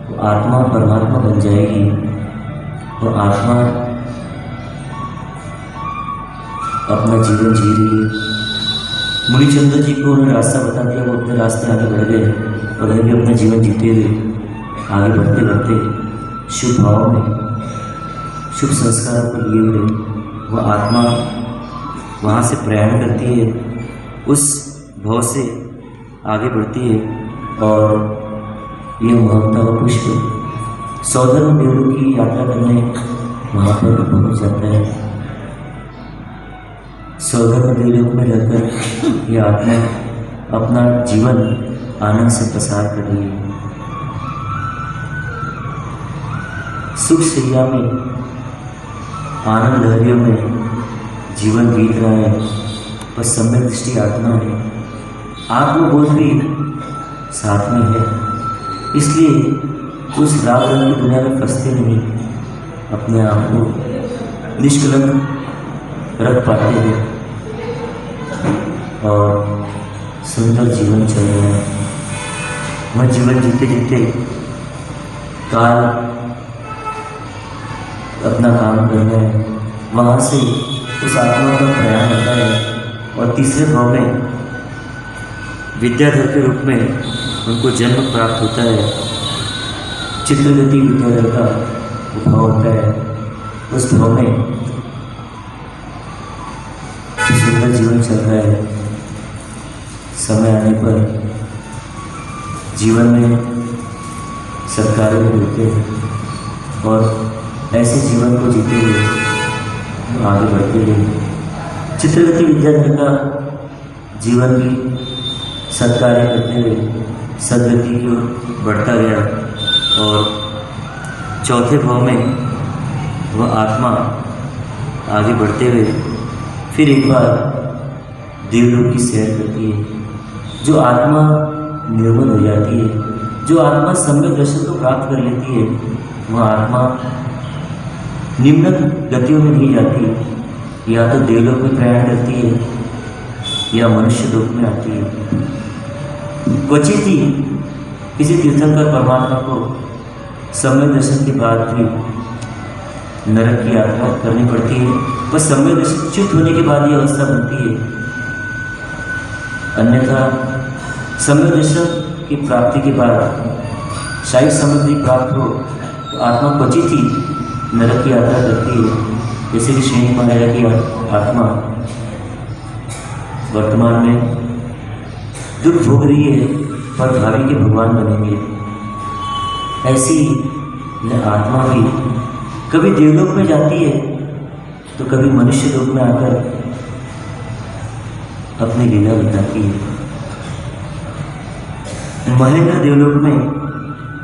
वो आत्मा परमात्मा बन जाएगी। वो आत्मा अपना जीवन जी रही है। मुनिचंद्र जी को उन्होंने रास्ता बता दिया, वो अपने रास्ते आगे बढ़ गए और वह भी अपना जीवन जीते हुए आगे बढ़ते बढ़ते शुभ भाव में शुभ संस्कारों को लिए हुए वह आत्मा वहाँ से प्रयाण करती है, उस भाव से आगे बढ़ती है और यह महत्ता व पुष्प सौधर्म देवलों की यात्रा करने वहाँ पर पहुँच जाता है। सौधर्म देवलोक में रहकर यह आत्मा अपना जीवन आनंद से प्रसार कर रही है। सुख शैया में आनंद लहरियों में जीवन बीत रहा है, पर सम्यक दृष्टि आत्मा है, आत्मबोध भी साथ में है। इसलिए उस राग रंग की दुनिया में फंसते नहीं, अपने आप को निष्कलंक रख पाते हैं और सुंदर जीवन चल रहा है। वह जीवन जीते जीते काल अपना काम कर रहे हैं, वहाँ से उस आत्मा का प्रयाण होता है और तीसरे भाव में विद्याधर के रूप में उनको जन्म प्राप्त होता है। चित्रगति विद्याधर का भाव होता है। उस भाव में सुंदर जीवन चल रहा है। समय आने पर जीवन में सत्कार्य मिलते हैं और ऐसे जीवन को जीते हुए आगे बढ़ते रहे। चित्रगति विद्याधर का जीवन भी सत्कार्य करते हुए सदगति की ओर बढ़ता गया और चौथे भाव में वह आत्मा आगे बढ़ते हुए फिर एक बार देवलोक की सैर करती है। जो आत्मा निर्मल हो जाती है, जो आत्मा सम्यक दर्शन को प्राप्त कर लेती है, वह आत्मा निम्न गतियों में नहीं जाती, या तो देवलोक में प्रयाण करती है या मनुष्य लोक में आती है। क्वचित ही किसी तीर्थंकर परमात्मा को सम्यक दर्शन के बाद भी नरक की यात्रा करनी पड़ती है, पर सम्यक दर्शन च्युत होने के बाद यह अवस्था बनती है। अन्यथा सम्यक दर्शन की प्राप्ति के बाद शायद समृद्धि प्राप्त हो तो आत्मा क्वचित ही नरक की यात्रा करती है। जैसे कि श्रेणी महाराजा की आत्मा वर्तमान में दुख भोग रही है, पर भावी के भगवान बनेंगे। ऐसी यह आत्मा भी कभी देवलोक में जाती है तो कभी मनुष्य लोक में आकर अपनी लीला बताती है। महेंद्र देवलोक में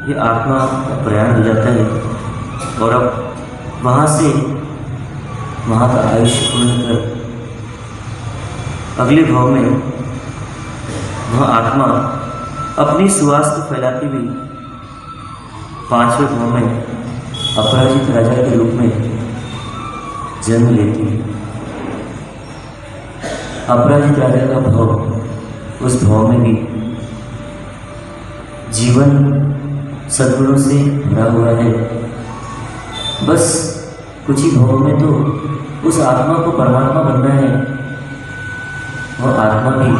यह आत्मा का प्रयाण हो जाता है और अब वहाँ से वहाँ का आयुष्य पूर्ण कर अगले भाव में वह आत्मा अपनी सुवास को फैलाती हुई पांचवें भाव में अपराजित राजा के रूप में जन्म लेती है। अपराजित राजा का भाव, उस भाव में भी जीवन सद्गुणों से भरा हुआ है। बस कुछ ही भावों में तो उस आत्मा को परमात्मा बनना है। वह आत्मा भी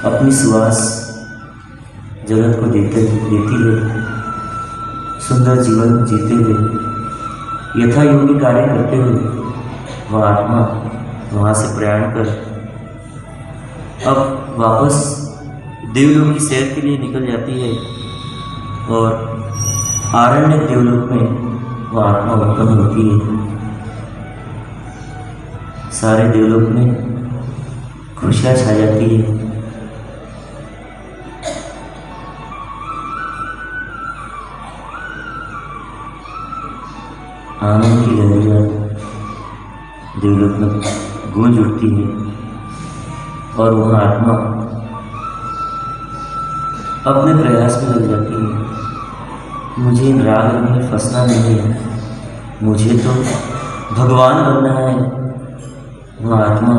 अपनी सुवास जगत को देती है, सुंदर जीवन जीते हुए, यथा योगी कार्य करते हुए वह आत्मा वहाँ से प्रयाण कर अब वापस देवलोक की सैर के लिए निकल जाती है और आरण्य देवलोक में वह आत्मा उत्पन्न होती है। सारे देवलोक में खुशियाँ छा जाती है। आनंद की लहरियाँ देवलोक में गूंज उठती है और वह आत्मा अपने प्रयास में लग जाती है। मुझे इन राग में फंसना नहीं है, मुझे तो भगवान बनना है। वह आत्मा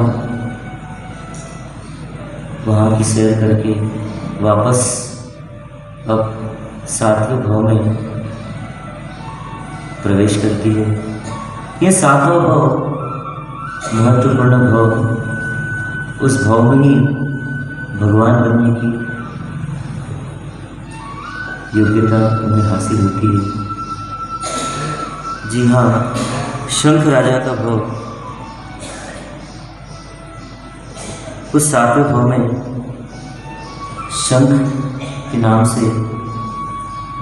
वहाँ की सैर करके वापस अब सातवें भाव में प्रवेश करती है। यह सातवां भाव महत्वपूर्ण भाव, उस भाव में ही भगवान बनने की योग्यता उन्हें हासिल होती है। जी हाँ, शंख राजा का भाव, उस सातवें भाव में शंख के नाम से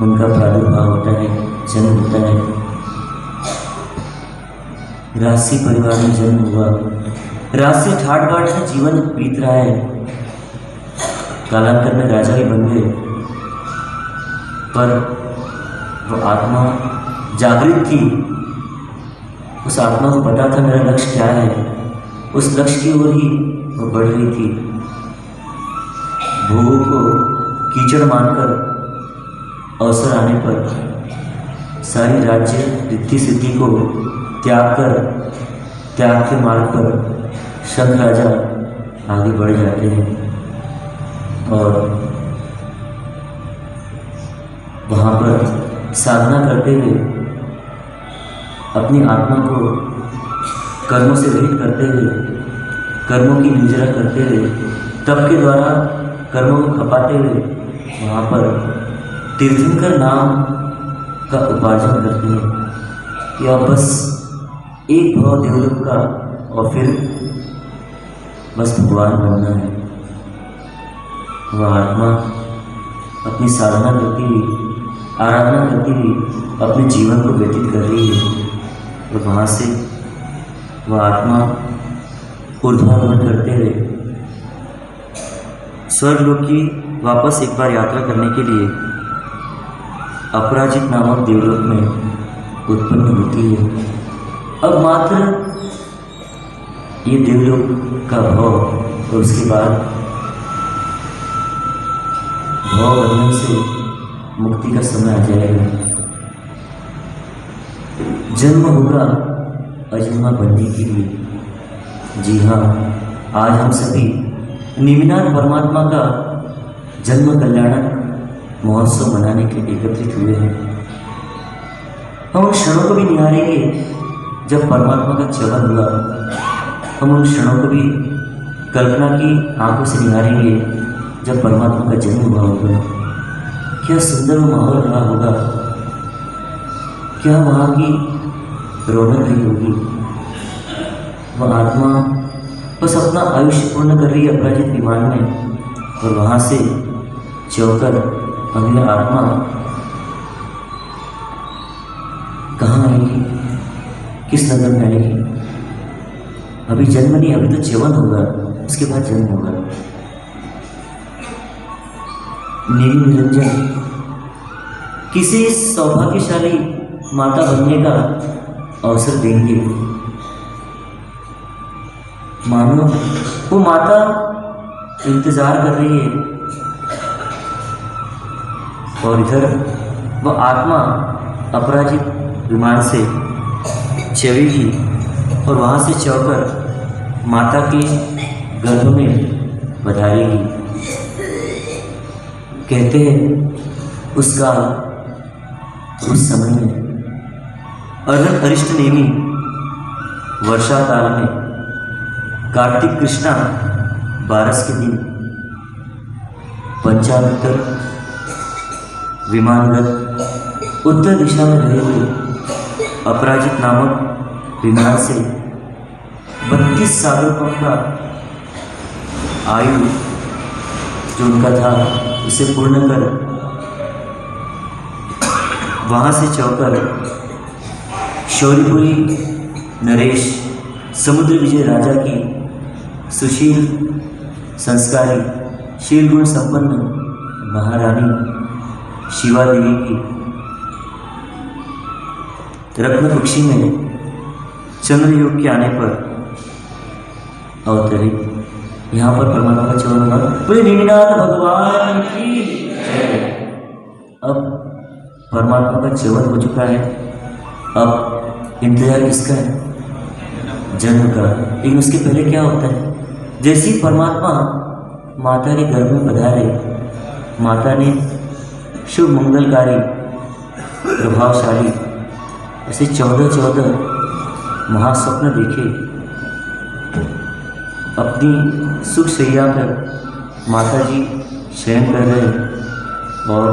उनका प्रादुर्भाव होता है, जन्म होता है। राजसी परिवार में जन्म हुआ, राजसी ठाट बाट से जीवन बीत रहा है। कालांतर में राजा ही बन गए, पर वो आत्मा जागृत थी। उस आत्मा को पता था मेरा लक्ष्य क्या है, उस लक्ष्य की ओर ही वो बढ़ रही थी। भोगों को कीचड़ मानकर अवसर आने पर सारी राज्य रिद्धि सिद्धि को त्याग के मार्ग पर शंख राजा आगे बढ़ जाते हैं और वहाँ पर साधना करते हुए अपनी आत्मा को कर्मों से रहित करते हुए, कर्मों की निजरा करते हुए, तप के द्वारा कर्मों को खपाते हुए वहाँ पर तीर्थंकर नाम का उपार्जन करते हैं। या बस एक भाव देवलोक का और फिर बस भगवान बनना है। वह आत्मा अपनी साधना करती हुई, आराधना करती हुई अपने जीवन को व्यतीत कर रही है और वहाँ से वह आत्मा ऊर्ध्वारोहण करते हुए स्वर्गलोक की वापस एक बार यात्रा करने के लिए अपराजित नामक देवलोक में उत्पन्न होती है। अब मात्र ये देवलोक का भाव और उसके बाद भाव बंधन से मुक्ति का समय आ जाएगा। जन्म होगा अजन्मा बनने के लिए। जी हाँ, आज हम सभी निमिनाथ परमात्मा का जन्म कल्याणक महोत्सव मनाने के लिए एकत्रित हुए हैं। हम उन क्षणों को भी निहारेंगे जब परमात्मा का चलन हुआ। हम उन क्षणों को भी कल्पना की आंखों से निहारेंगे जब परमात्मा का जन्म हुआ होगा। क्या सुंदर वो माहौल रहा होगा, क्या वहाँ की रौनक रही होगी। वह आत्मा बस अपना आयुष्य पूर्ण कर रही है अपराजित विमान में और वहाँ से चौकर अगली आत्मा कहाँ आएगी, किस नगर में आएगी। अभी जन्म नहीं, अभी तो च्यवन होगा, उसके बाद जन्म होगा। नील निरंजन किसी सौभाग्यशाली माता बनने का अवसर देंगे। मानो वो माता इंतजार कर रही है और इधर वह आत्मा अपराजित विमान से चलेगी और वहाँ से चौकर माता के गर्भ में बधाएगी। कहते हैं उस समय में अर्धन अरिष्ट नेमी वर्षा काल में कार्तिक कृष्णा 12 के दिन पंचामृतर विमानगत उत्तर दिशा में रहे हुए अपराजित नामक विमान से 32 सालों का आयु जो उनका था उसे पूर्ण कर वहाँ से चौकर शौर्यपुरी नरेश समुद्र विजय राजा की सुशील संस्कारी शील गुण संपन्न महारानी शिवा देवी की रत्नकुक्षी में चंद्रयुग के आने पर अवतरित। यहाँ पर परमात्मा का चरण होगा, बोले नीनाथ भगवान की जय। अब परमात्मा का चवन हो चुका है, अब इंतजार किसका है? जन्म का। लेकिन उसके पहले क्या होता है? जैसे ही परमात्मा माता के गर्भ में पधारे, माता ने शुभ मंगलकारी प्रभावशाली ऐसे 14 महास्वप्न देखे। अपनी सुख शैया पर माता जी शयन कर रहे और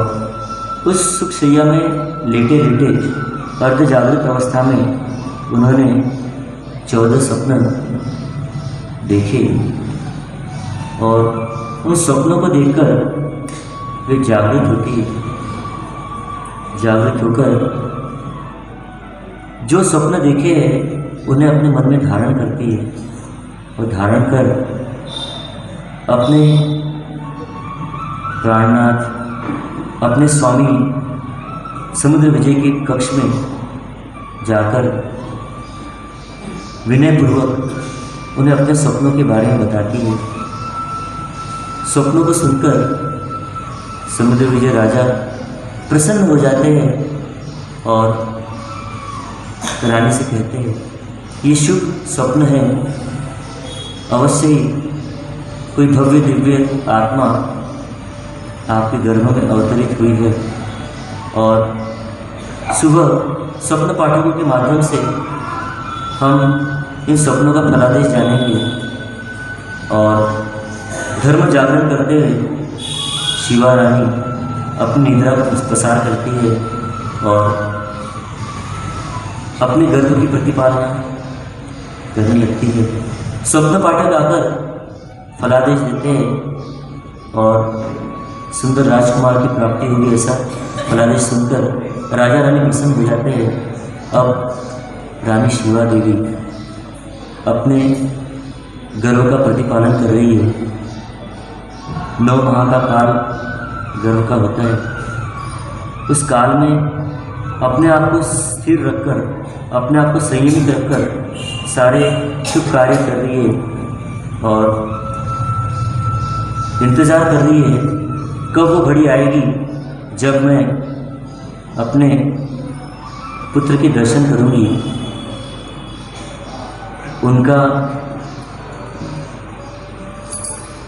उस सुख शैया में लेटे लेटे अर्ध जागृत अवस्था में उन्होंने 14 स्वप्न देखे और उन स्वप्नों को देखकर वे जागृत होती है। जागृत होकर जो स्वप्न देखे हैं उन्हें अपने मन में धारण करती है और धारण कर अपने प्राणनाथ, अपने स्वामी समुद्र विजय के कक्ष में जाकर विनयपूर्वक उन्हें अपने स्वप्नों के बारे में बताती है। स्वप्नों को सुनकर समुद्र विजय राजा प्रसन्न हो जाते हैं और रानी से कहते हैं, ये शुभ स्वप्न है, अवश्य ही कोई भव्य दिव्य आत्मा आपके गर्भ में अवतरित हुई है और सुबह स्वप्न पाठकों के माध्यम से हम इन स्वप्नों का फलादेश जानेंगे और धर्म जागरण करते हुए शिवा रानी अपनी निद्रा का प्रसार करती है और अपने गर्भ की प्रतिपालना करने लगती है। स्वप्न पाठक आकर फलादेश देते हैं और सुंदर राजकुमार की प्राप्ति होगी ऐसा फलादेश सुनकर राजा रानी प्रसन्न हो जाते हैं। अब रानी शिवा देवी अपने गर्भ का प्रतिपालन कर रही है। 9 माह का काल गर्भ का होता है। उस काल में अपने आप को स्थिर रखकर, अपने आप को संयमित रखकर सारे शुभ कार्य कर रही है और इंतज़ार कर रही है कब वो घड़ी आएगी जब मैं अपने पुत्र के दर्शन करूंगी।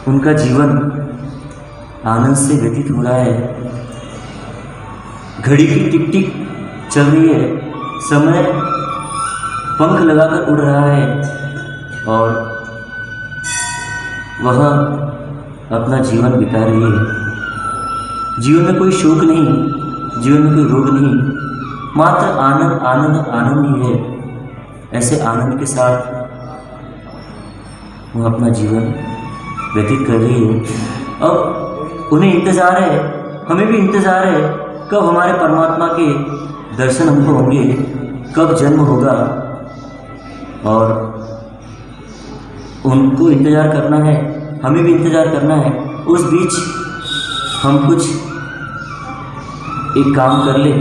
उनका जीवन आनंद से व्यतीत हो रहा है। घड़ी की टिक टिक चल रही है, समय पंख लगाकर उड़ रहा है और वह अपना जीवन बिता रही है। जीवन में कोई शोक नहीं, जीवन में कोई रोग नहीं, मात्र आनंद आनंद आनंद ही है। ऐसे आनंद के साथ वह अपना जीवन व्यतीत कर रही है। अब उन्हें इंतज़ार है, हमें भी इंतज़ार है कब हमारे परमात्मा के दर्शन हमको होंगे, कब जन्म होगा और उनको इंतज़ार करना है, हमें भी इंतज़ार करना है। उस बीच हम कुछ एक काम कर लें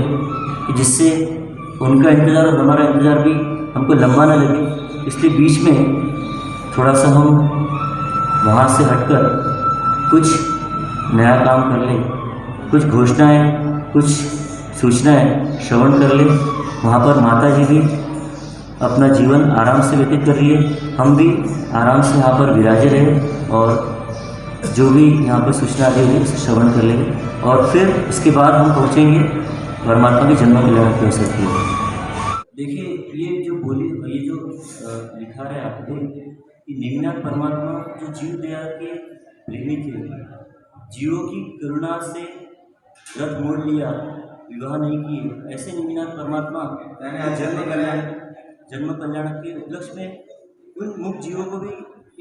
कि जिससे उनका इंतज़ार और हमारा इंतज़ार भी हमको लंबा ना लगे। इसलिए बीच में थोड़ा सा हम वहाँ से हटकर कुछ नया काम कर ले, कुछ घोषणाएं, कुछ सूचनाएं श्रवण कर ले। वहाँ पर माता जी भी अपना जीवन आराम से व्यतीत कर रही है, हम भी आराम से यहाँ पर विराजे रहे और जो भी यहाँ पर सूचना दी हुई उसे श्रवण कर लेंगे और फिर उसके बाद हम पहुँचेंगे परमात्मा के जन्म के लिए कह सकते हैं। देखिए ये जो लिखा है आपको कि निम्नाथ परमात्मा जो जीव दया के प्रेमी थे, जीवों की करुणा से रथ मोड़ लिया, विवाह नहीं किए, ऐसे निमिनाथ परमात्मा जन्म कल्याण के उपलक्ष्य में उन मुक्त जीवों को भी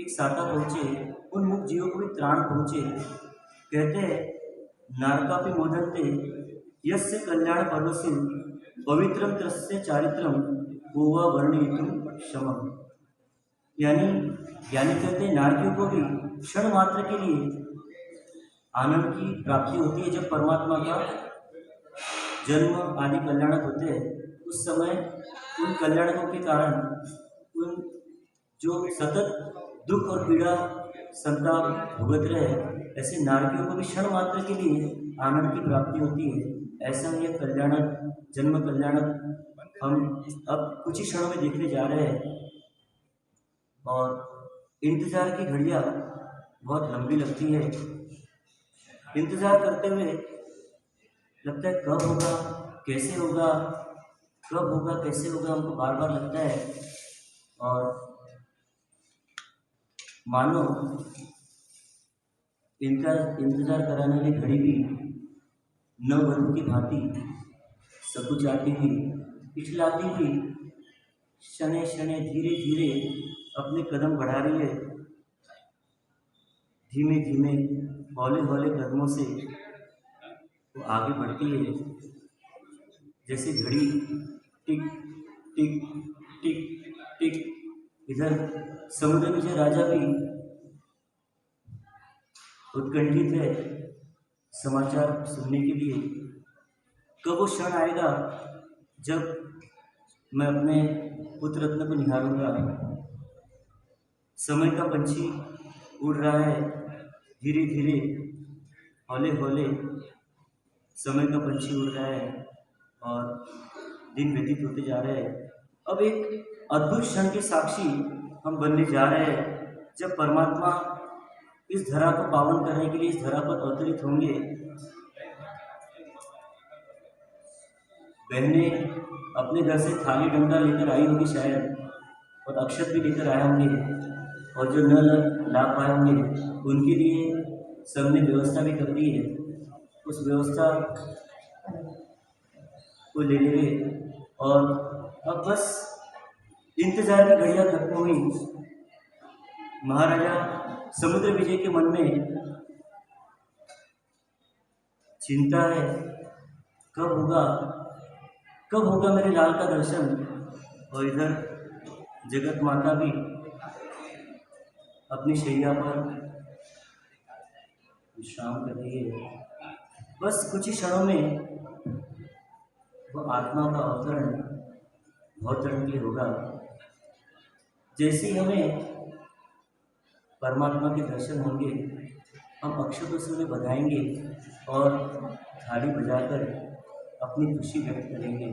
एक साता पहुँचे, उन मुक्त जीवों को भी त्राण पहुँचे। कहते हैं नारकापि मोदन्ते यस्य कल्याण पर्वसिं पवित्रम तस्य चारित्रम गोवा वर्णयितुम क्षमम। यानी कहते हैं नारकियों को भी क्षण मात्र के लिए आनंद की प्राप्ति होती है। जब परमात्मा का जन्म आदि कल्याणक होते हैं, उस समय उन कल्याणकों के कारण उन जो सतत दुख और पीड़ा संताप भुगत रहे, ऐसे नारकियों को भी क्षण मात्र के लिए आनंद की प्राप्ति होती है। ऐसा यह कल्याणक जन्म कल्याणक हम अब कुछ ही क्षणों में देखने जा रहे हैं। और इंतज़ार की घड़ियाँ बहुत लंबी लगती है। इंतज़ार करते हुए लगता है कब होगा, कैसे होगा, कब होगा, कैसे होगा, हमको बार बार लगता है। और मानो इनका इंतज़ार कराने वाली घड़ी भी नववधू की भांति सकुचाती हुई, इठलाती हुई, शने शने धीरे धीरे अपने कदम बढ़ा रही है। धीमे धीमे हौले हौले कदमों से वो आगे बढ़ती है। जैसे घड़ी टिक टिक टिक टिक। इधर समुद्र विजय राजा भी उत्कंठित है समाचार सुनने के लिए। कब वो क्षण आएगा जब मैं अपने पुत्र रत्न को निहारूंगा। समय का पंछी उड़ रहा है धीरे धीरे, हौले हौले समय का पंछी उड़ रहा है और दिन व्यतीत होते जा रहे हैं। अब एक अद्भुत क्षण के साक्षी हम बनने जा रहे हैं, जब परमात्मा इस धरा को पावन करने के लिए इस धरा पर अवतरित होंगे। बहनें अपने घर से थाली डंडा लेकर आई होगी शायद, और अक्षत भी लेकर आए होंगे, और जो न ला पाए होंगे उनके लिए सबने व्यवस्था भी कर दी है। उस व्यवस्था को ले लेंगे और अब बस इंतजार की घड़ियाँ खत्म हुई। महाराजा समुद्र विजय के मन में चिंता है, कब होगा मेरे लाल का दर्शन। और इधर जगत माता भी अपनी शैया पर विश्राम कर रही है। बस कुछ ही क्षणों में वह आत्मा का अवतरण भवतरण के लिए होगा। जैसे ही हमें परमात्मा के दर्शन होंगे, हम अक्षतों से उन्हें बधाएंगे और थाली बजाकर अपनी खुशी व्यक्त करेंगे।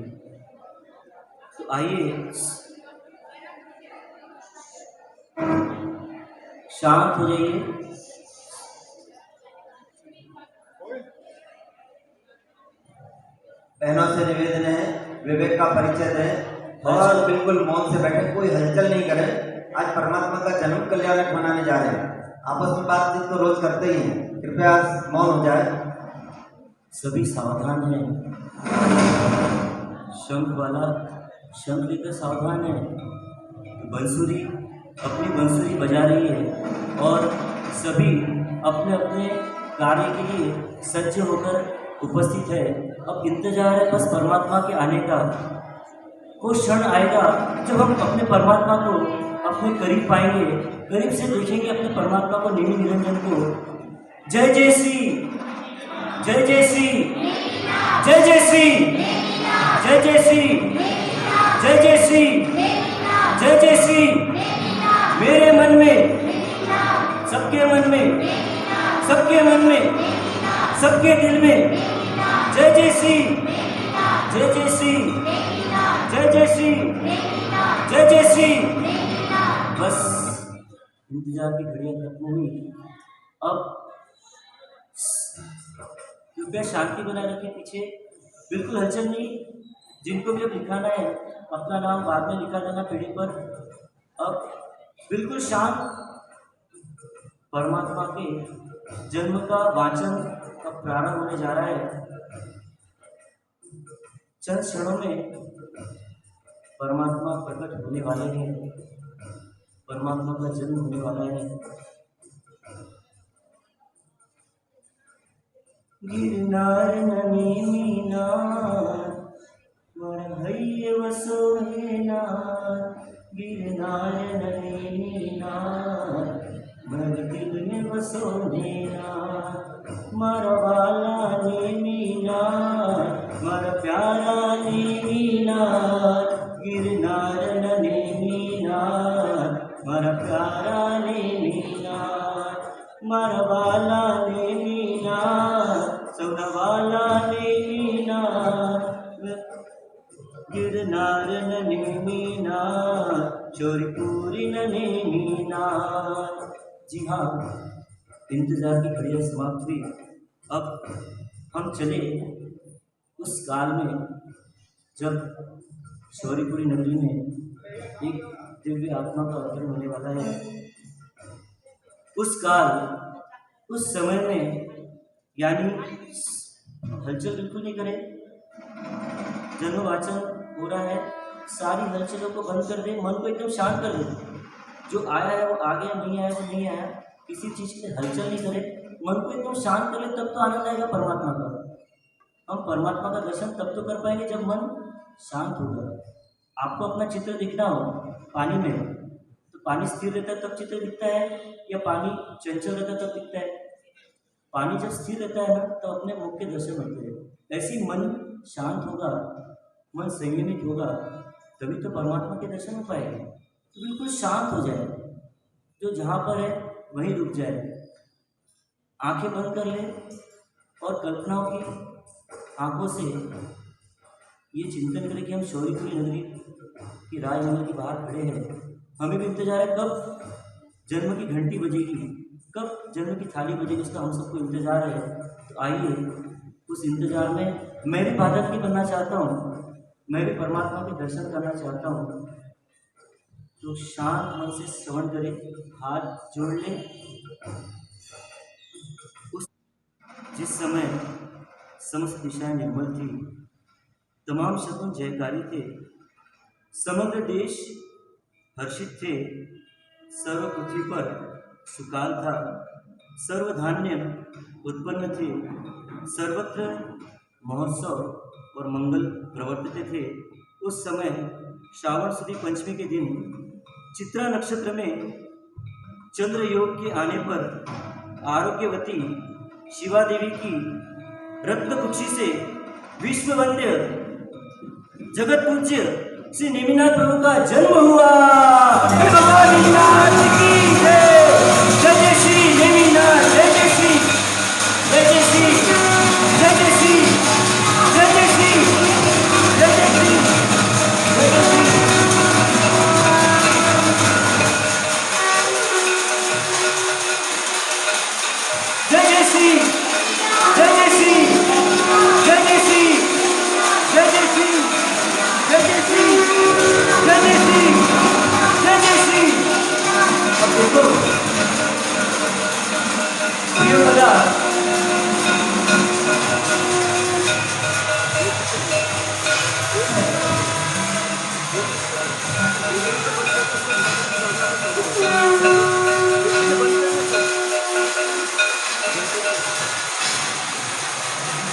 तो आइए शांत हो जाइए। बहनों से निवेदन है, विवेक का परिचय दें और बिल्कुल मौन से बैठे, कोई हलचल नहीं करें। आज परमात्मा का जन्म कल्याणक मनाने जा रहे हैं। आपस में बातचीत तो रोज करते ही हैं, कृपया मौन हो जाए। सभी सावधान हैं। शंख वाला शंख लेकर सावधान है। बंसुरी अपनी बंसुरी बजा रही है और सभी अपने अपने कार्य के लिए सज्ज होकर उपस्थित है। अब इंतजार है बस परमात्मा के आने का। वो क्षण आएगा जब हम अपने परमात्मा को अपने करीब पाएंगे, करीब से देखेंगे अपने परमात्मा को, नेमि निरंजन को। जय जय श्री, जय जय श्री, जय जय श्री, जय जय श्री, जय जय श्री, जय जय श्री। मेरे मन में, सबके मन में, सबके मन में, सबके दिल में जय जय श्री, जय जय श्री, जय जय श्री, जय जय श्री। बस इंतजार की घड़ियां खत्म हुई। अब कृपया शांति बनाए रखें। पीछे बिल्कुल हलचल नहीं। जिनको भी अब लिखाना है अपना नाम बाद में लिखा देना पीढ़ी पर। अब बिल्कुल शांत। परमात्मा के जन्म का वाचन अब प्रारंभ होने जा रहा है। चंद क्षणों में परमात्मा प्रकट होने वाले हैं, परमात्मा का जन्म होने वाला है। गिरनार ननी मीनार मरहैये वसोहेना, गिरनार ननी मीनार मर दिल में वसोहेना, मरवाला ने मीनार मर प्यारा ने मीनार, गिरनार ननी मीनार मर प्यारा ने मीनार, मरवाला ने मीनार सौदावाला ने मीनार, गिरनार ननी मीनार चोरीपुरी ननी मीनार। जी हाँ, इंतजार की घड़ियाँ समाप्त हुई। अब हम चले उस काल में जब शौरीपुरी नगरी में एक दिव्य आत्मा का अवतरण होने वाला है। उस काल, उस समय में, यानी हलचल बिल्कुल नहीं करें, जन्मवाचन हो रहा है, सारी हलचलों को बंद कर दे, मन को एकदम शांत कर दे। जो आया है वो आ गया, नहीं आया वो नहीं आया, किसी चीज़ की हलचल नहीं करे, मन को एकदम शांत कर ले, तब तो आनंद आएगा परमात्मा का। हम परमात्मा का दर्शन तब तो कर पाएंगे जब मन शांत होगा। आपको अपना चित्र दिखना हो पानी में, तो पानी स्थिर रहता है तब चित्र दिखता है, या पानी चंचल रहता है तब दिखता है? पानी जब स्थिर रहता है ना, तो अपने मुख के दर्शन होते हैं। ऐसे ही मन शांत होगा, मन संयमित होगा, तभी तो परमात्मा के दर्शन हो पाएंगे। तो बिल्कुल शांत हो जाए, जो जहाँ पर है वहीं रुक जाए, आंखें बंद कर ले और कल्पनाओं की आंखों से ये चिंतन करें कि हम शौरीपुरी नगरी की राजमहल के बाहर खड़े हैं। हमें भी इंतजार है कब जन्म की घंटी बजेगी, कब जन्म की थाली बजेगी, उसका हम सबको इंतजार है। तो आइए उस इंतजार में मैं भी बाधक नहीं बनना चाहता हूँ, मैं भी परमात्मा के दर्शन करना चाहता हूँ। तो शांत मन से श्रवण करें, हाथ जोड़ लें। उस जिस समय समस्त दिशाएं निर्मल थी, तमाम शकुन जयकारी थे, समग्र देश हर्षित थे, सर्व पृथ्वी पर सुकाल था, सर्वधान्य उत्पन्न थे, सर्वत्र महोत्सव और मंगल प्रवर्तित थे। उस समय श्रावण सुदी पंचमी के दिन चित्रा नक्षत्र में चंद्र योग के आने पर आरोग्यवती शिवा देवी की रत्न कुक्षी से विश्व वंद्य जगत पूज्य श्री नेमिनाथ प्रभु का जन्म हुआ। नेमिनाथ की जय, जय श्री नेमिनाथ, जय श्री, जय श्री, जय श्री, जय श्री, जय श्री, जय श्री।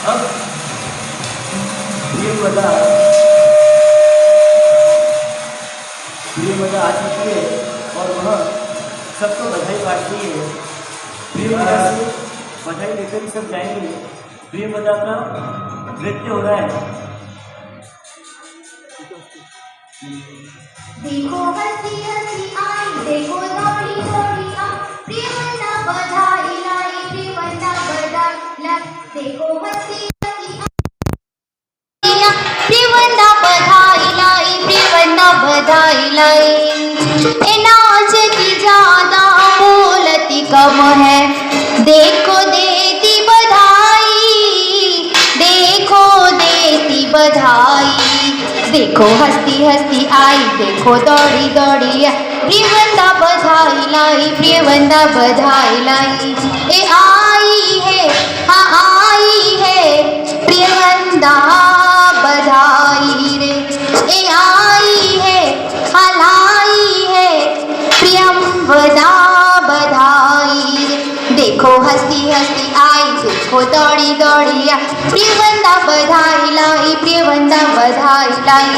अब प्रियवदा आ चुकी है और वह सबको बधाई बांटती है। प्रियवदा से बधाई लेकर ही सब जाएंगे। प्रियवदा का नृत्य हो रहा है। देखो हंसी हंसी आई, देखो दौड़ी दौड़ी आई, प्रियवदा बधाई लाई, प्रियवदा बधाई लाई। देखो हंसी हंसी आई, प्रियवदा बधाई लाई, प्रियवदा बधाई लाई। ए नाचती ज्यादा बोलती कम है, देखो देती बधाई, देखो देती बधाई। देखो हंसती हंसती आई, देखो दौड़ी दौड़ी आई, प्रियवदा बधाई लाई, प्रियवदा बधाई लाई। ए आई है, हाँ आई है, प्रियवदा बधाई दौड़ी दौड़ी आई प्रियवंदा बधाई लाई प्रियवंदा बधाई लाई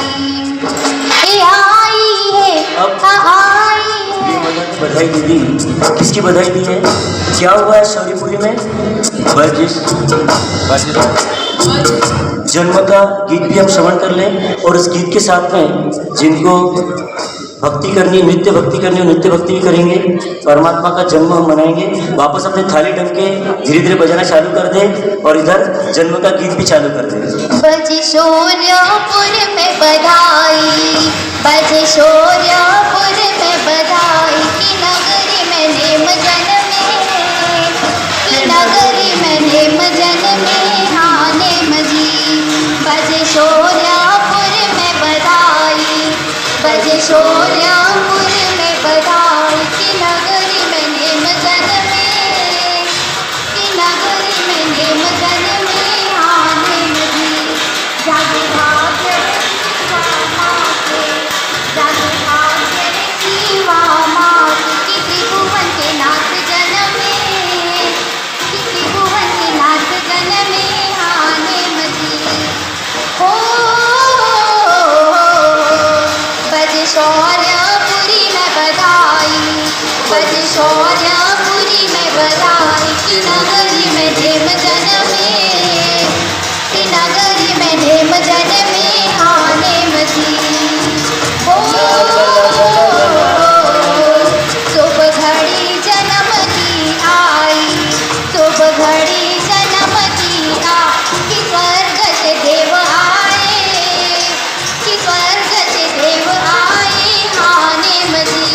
ये आई है आई है। बधाई दीदी, किसकी बधाई दी है? क्या हुआ है शौर्यपुरी में? जन्म का गीत भी हम श्रवण कर लें और उस गीत के साथ में जिनको भक्ति करनी, नृत्य भक्ति करनी और नृत्य भक्ति भी करेंगे। परमात्मा का जन्म हम मनाएंगे। वापस अपने थाली ढंग के धीरे धीरे बजाना चालू कर दें और इधर जन्म का गीत भी चालू कर दें। बजे शौर्यपुर में बधाई, बजे शौर्यपुर में बधाई की नगरी में नेम जन्मे, की नगरी में नेम जन्मे हाँ नेम जी। बजे शौर्यपुर में बधाई, बजे शौर्यपुर में बधाई की नगरी में नेम जन्मे, की नगरी में नेम जन्मे हाँ नेम जी। जागे भाग्य जागे भाग्य शिवा मात की त्रिभुवन के नाथ जन्मे, की त्रिभुवन के नाथ जन्मे हाँ नेम जी। हो बजे शौर्यपुरी में बधाई, बजे शौर्यपुरी में बधाई की नगरी में नेम जन्मे, की नगरी में नेम जन्मे हाँ नेम जी। हो शुभ घड़ी जन्म की आई, शुभ घड़ी जन्म की आई कि स्वर्ग से देव आए, कि स्वर्ग से देव आए हाँ नेम जी।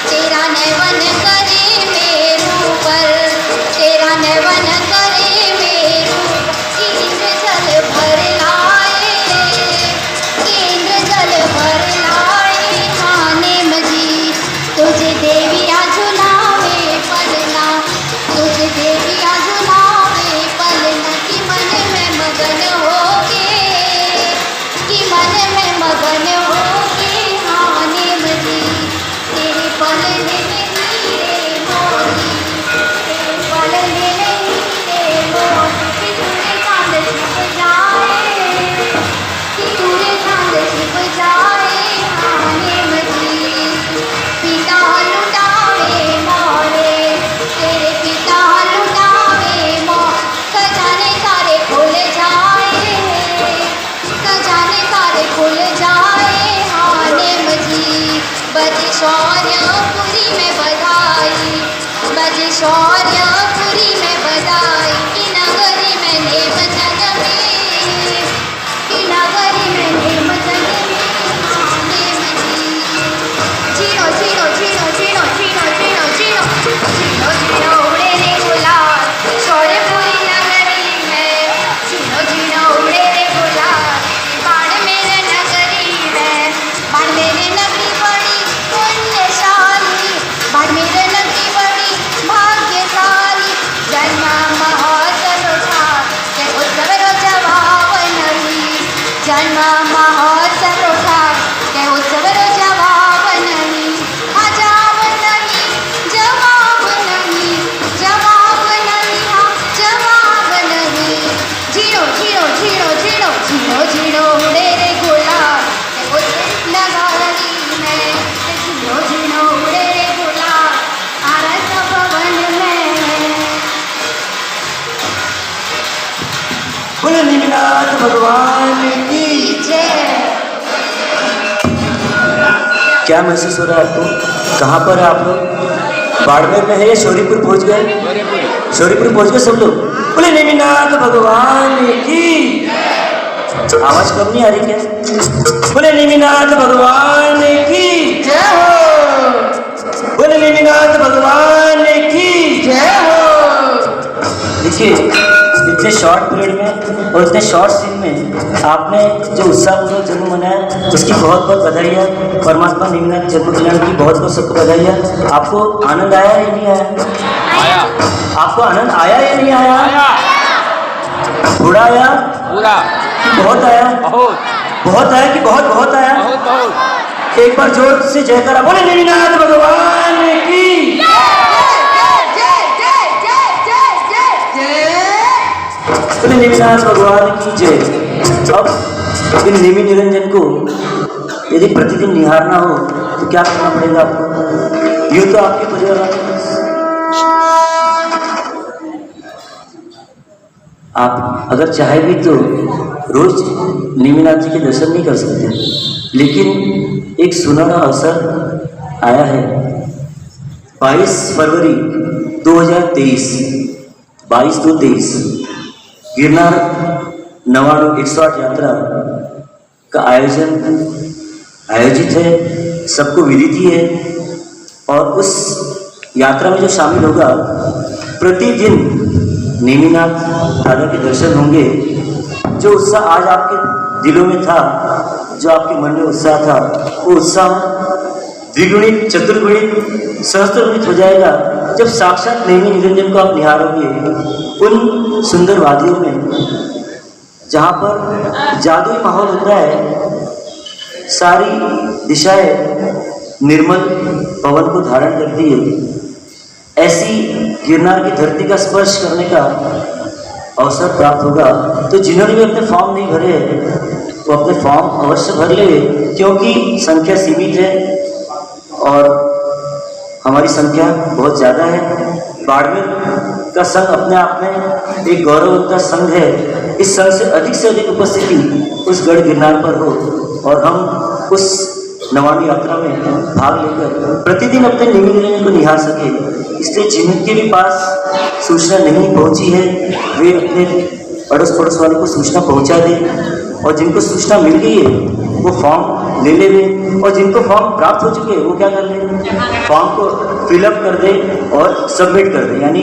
तेरा नयन करे मेरू पर, तेरा नयन करे मेरू कि इंद्र जल भर लाए, कि इंद्र जल भर लाए हाँ नेम जी। तुझे देविया झुलावे पलना, तुझे देविया झुलावे पलना कि मन में मगन होके, कि मन में मगन होके हाँ नेम जी। तेरे पलने में हीरे मोती, तेरे पलने में हीरे मोती कि तुझे चांद छिप जाए, कि तुझे चांद छिप जाए हाँ नेम जी। पिता लुटावे मोरे, तेरे पिता लुटावे मोर खजाने सारे खुल जाए, खजाने सारे खुल जाए हाँ नेम जी। बजे शौर्यपुरी में बधाई, बजे शौर्यपुरी में बधाई की नगरी में नेम जन्मे, की नगरी में नेम जन्मे हाँ नेम जी। झीनो झीनो झीनो झीनो झीनो झीनो झीनो झीनो झीनो उड़े रे गुलाल शौर्यपुरी नगरी में, झीनो झीनो उड़े रे गुलाल बाण मेरे नगरी में, बाण मेरे नगरी बड़ी पुण्यशाली, बाण मेरे नगरी बड़ी भाग्यशाली। जन्म महोत्सव था के उत्सव रो जवाब नहीं, जन्म महोत्सव था के उत्सव रो जवाब नहीं, हाँ जवाब नहीं, जवाब नहीं, जवाब नहीं हाँ जवाब नहीं। झीनो झीनो झीनो झीनो झीनो झीनो उड़े रे गुलाल के उस नगरी में, झीनो झीनो उड़े रे गुलाल आरस भवन में। बोले निमिनाथ भगवान की। जय। क्या महसूस हो रहा है आपको? कहाँ पर है आप लोग? बाड़मेर में है या शौर्यपुर पहुँच गए? शौर्यपुर पहुँच गए सब लोग? बोले निमिनाथ भगवान की। आवाज कम नहीं आ रही क्या? बोले निमिनाथ भगवान की जय हो, बोले निमिनाथ भगवान की जय हो। देखिए इतने शॉर्ट पीरियड में और इतने शॉर्ट सीन में आपने जो उत्साहपूर्वक जन्म मनाया उसकी बहुत बहुत बधाई है। परमात्मा निमिनाथ जन्म कल्याण की बहुत बहुत सबको बधाई है। आपको आनंद आया या नहीं आया? आया। आपको आनंद आया या नहीं आया? थोड़ा आया? पूरा। कि बहुत आया? बहुत। बहुत आया कि बहुत बहुत आया? बहुत बहुत। एक बार जोर से जयकारा बोले निमिनाथ भगवान की। बोले नेमिनाथ भगवान की जय। अब इन नेमि निरंजन को यदि प्रतिदिन निहारना हो तो क्या करना पड़ेगा आपको? यूँ तो आपके परिवार वाले आप अगर चाहे भी तो रोज नेमिनाथ जी के दर्शन नहीं कर सकते, लेकिन एक सुनहरा अवसर आया है। 22 फरवरी 2023 22/2/23 गिरनार 108 यात्रा का आयोजित है, सबको विदित ही है। और उस यात्रा में जो शामिल होगा, प्रतिदिन नेमिनाथ दादा के दर्शन होंगे। जो उत्साह आज आपके दिलों में था, जो आपके मन में उत्साह था, वो उत्साह द्विगुणित, चतुर्गुणित, सहस्त्रगुणित हो जाएगा जब साक्षात नेमि निरंजन को आप निहारोगे उन सुंदर वादियों में, जहाँ पर जादुई माहौल होता है। सारी दिशाएं निर्मल पवन को धारण करती है। ऐसी गिरनार की धरती का स्पर्श करने का अवसर प्राप्त होगा। तो जिन्होंने भी अपने फॉर्म नहीं भरे हैं वो अपने फॉर्म अवश्य भर ले, क्योंकि संख्या सीमित है और हमारी संख्या बहुत ज़्यादा है। बाड़मेर का संघ अपने आप में एक गौरववंता संघ है। इस संघ से अधिक उपस्थिति उस गढ़ गिरनार पर हो और हम उस नवानी यात्रा में भाग लेकर प्रतिदिन अपने नेमि निरंजन को निहार सके। इसलिए जिनके भी पास सूचना नहीं पहुंची है वे अपने अड़ोस पड़ोस वालों को सूचना पहुंचा दें, और जिनको सूचना मिल गई है वो फॉर्म ले ले, और जिनको फॉर्म प्राप्त हो चुके हैं वो क्या कर लें, फॉर्म को फिलअप कर दें और सबमिट कर दें, यानी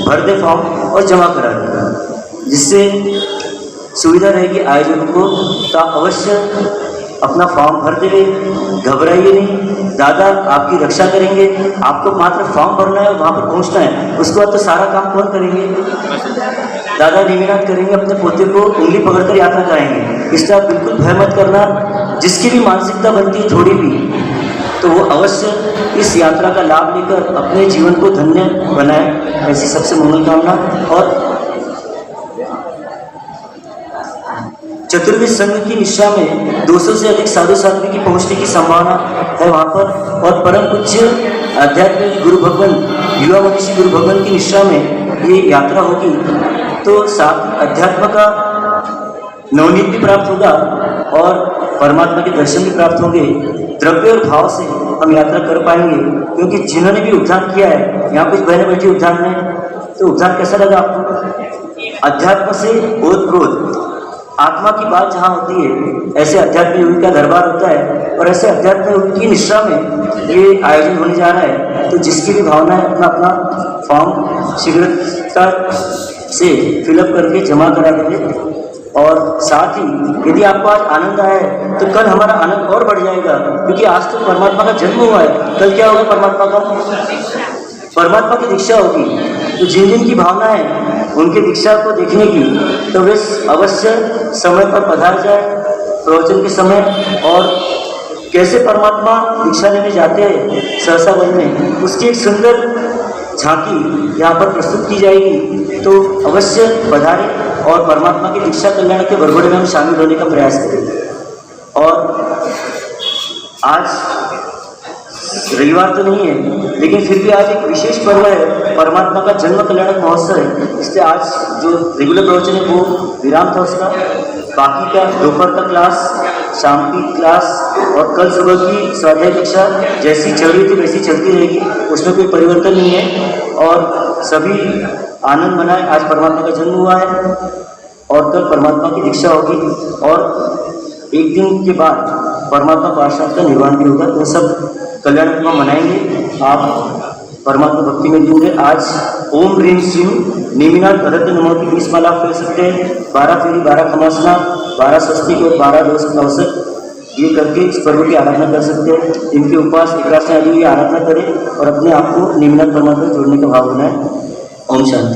भर दे फॉर्म और जमा करा दें, जिससे सुविधा रहेगी आयोजकों को। तो आप अवश्य अपना फॉर्म भर देवे, घबराइए नहीं, दादा आपकी रक्षा करेंगे। आपको मात्र फॉर्म भरना है और वहाँ पर पहुँचना है, उसके बाद तो सारा काम कौन करेंगे? दादा नेमिनाथ करेंगे, अपने पोते को उंगली पकड़कर यात्रा कराएंगे। इसलिए आप बिल्कुल भय मत करना। जिसकी भी मानसिकता बनती है थोड़ी भी, तो वो अवश्य इस यात्रा का लाभ लेकर अपने जीवन को धन्य बनाए, ऐसी सबसे मंगल कामना। और चतुर्वेद संघ की निष्ठा में 200 से अधिक साधु साध्वी की पहुंचने की संभावना है वहाँ पर। और परम पूज्य आध्यात्मिक गुरु भगवान, युवा मनीषी गुरु भगवान की निष्ठा में ये यात्रा होगी, तो साथ अध्यात्म का नवनीत भी प्राप्त होगा और परमात्मा के दर्शन भी प्राप्त होंगे। द्रव्य और भाव से हम यात्रा कर पाएंगे, क्योंकि जिन्होंने भी उद्धार किया है, यहाँ कुछ बहनें बैठी उद्धार में, तो उद्धार कैसा लगा आपको? अध्यात्म से ओत प्रोत, आत्मा की बात जहाँ होती है, ऐसे अध्यात्म योगी का दरबार होता है। और ऐसे अध्यात्म योगी की निष्ठा में ये आयोजन होने जा रहा है। तो जिसकी भी भावना है अपना अपना फॉर्म शीघ्रता से फिलअप करके जमा करा देंगे। और साथ ही यदि आपको आज आनंद आया है तो कल हमारा आनंद और बढ़ जाएगा, क्योंकि आज तो परमात्मा का जन्म हुआ है। कल क्या होगा? परमात्मा की दीक्षा होगी। तो जिन जिन की भावना है उनकी दीक्षा को देखने की, तो वे अवश्य समय पर पधार जाए प्रवचन के समय। और कैसे परमात्मा दीक्षा लेने जाते हैं सहसा वन में, उसकी एक सुंदर झांकी यहाँ पर प्रस्तुत की जाएगी। तो अवश्य पधारें और परमात्मा की दीक्षा कल्याण के भरघोड़े में हम शामिल होने का प्रयास करें। और आज रविवार तो नहीं है, लेकिन फिर भी आज एक विशेष पर्व है, परमात्मा का जन्म कल्याणक महोत्सव है। इसलिए आज जो रेगुलर प्रवचन है वो विराम था उसका। बाकी का दोपहर का क्लास, शाम की क्लास और कल सुबह की स्वाध्याय कक्षा जैसी चल रही थी वैसी चलती रहेगी, उसमें कोई परिवर्तन नहीं है। और सभी आनंद मनाए, आज परमात्मा का जन्म हुआ है और कल परमात्मा की दीक्षा होगी। और एक दिन के बाद परमात्मा पार्षद का निर्वाण भी होगा। तो सब कल्याण को मनाएंगे, आप परमात्मा भक्ति में जुड़े। आज ओम ह्रीम श्रीम नेमिनाथ भगत नमो की 20 माला आप फेर सकते हैं। 12 फेरी, 12 खमासना, 12 स्वस्तिक और 12 दोष अवसर ये करके इस पर्व की आराधना कर सकते हैं। इनके उपास एकादशी आदि की आराधना करें और अपने आप को नेमिनाथ परमात्मा से जोड़ने का भाव बनाएं। ओम शांति।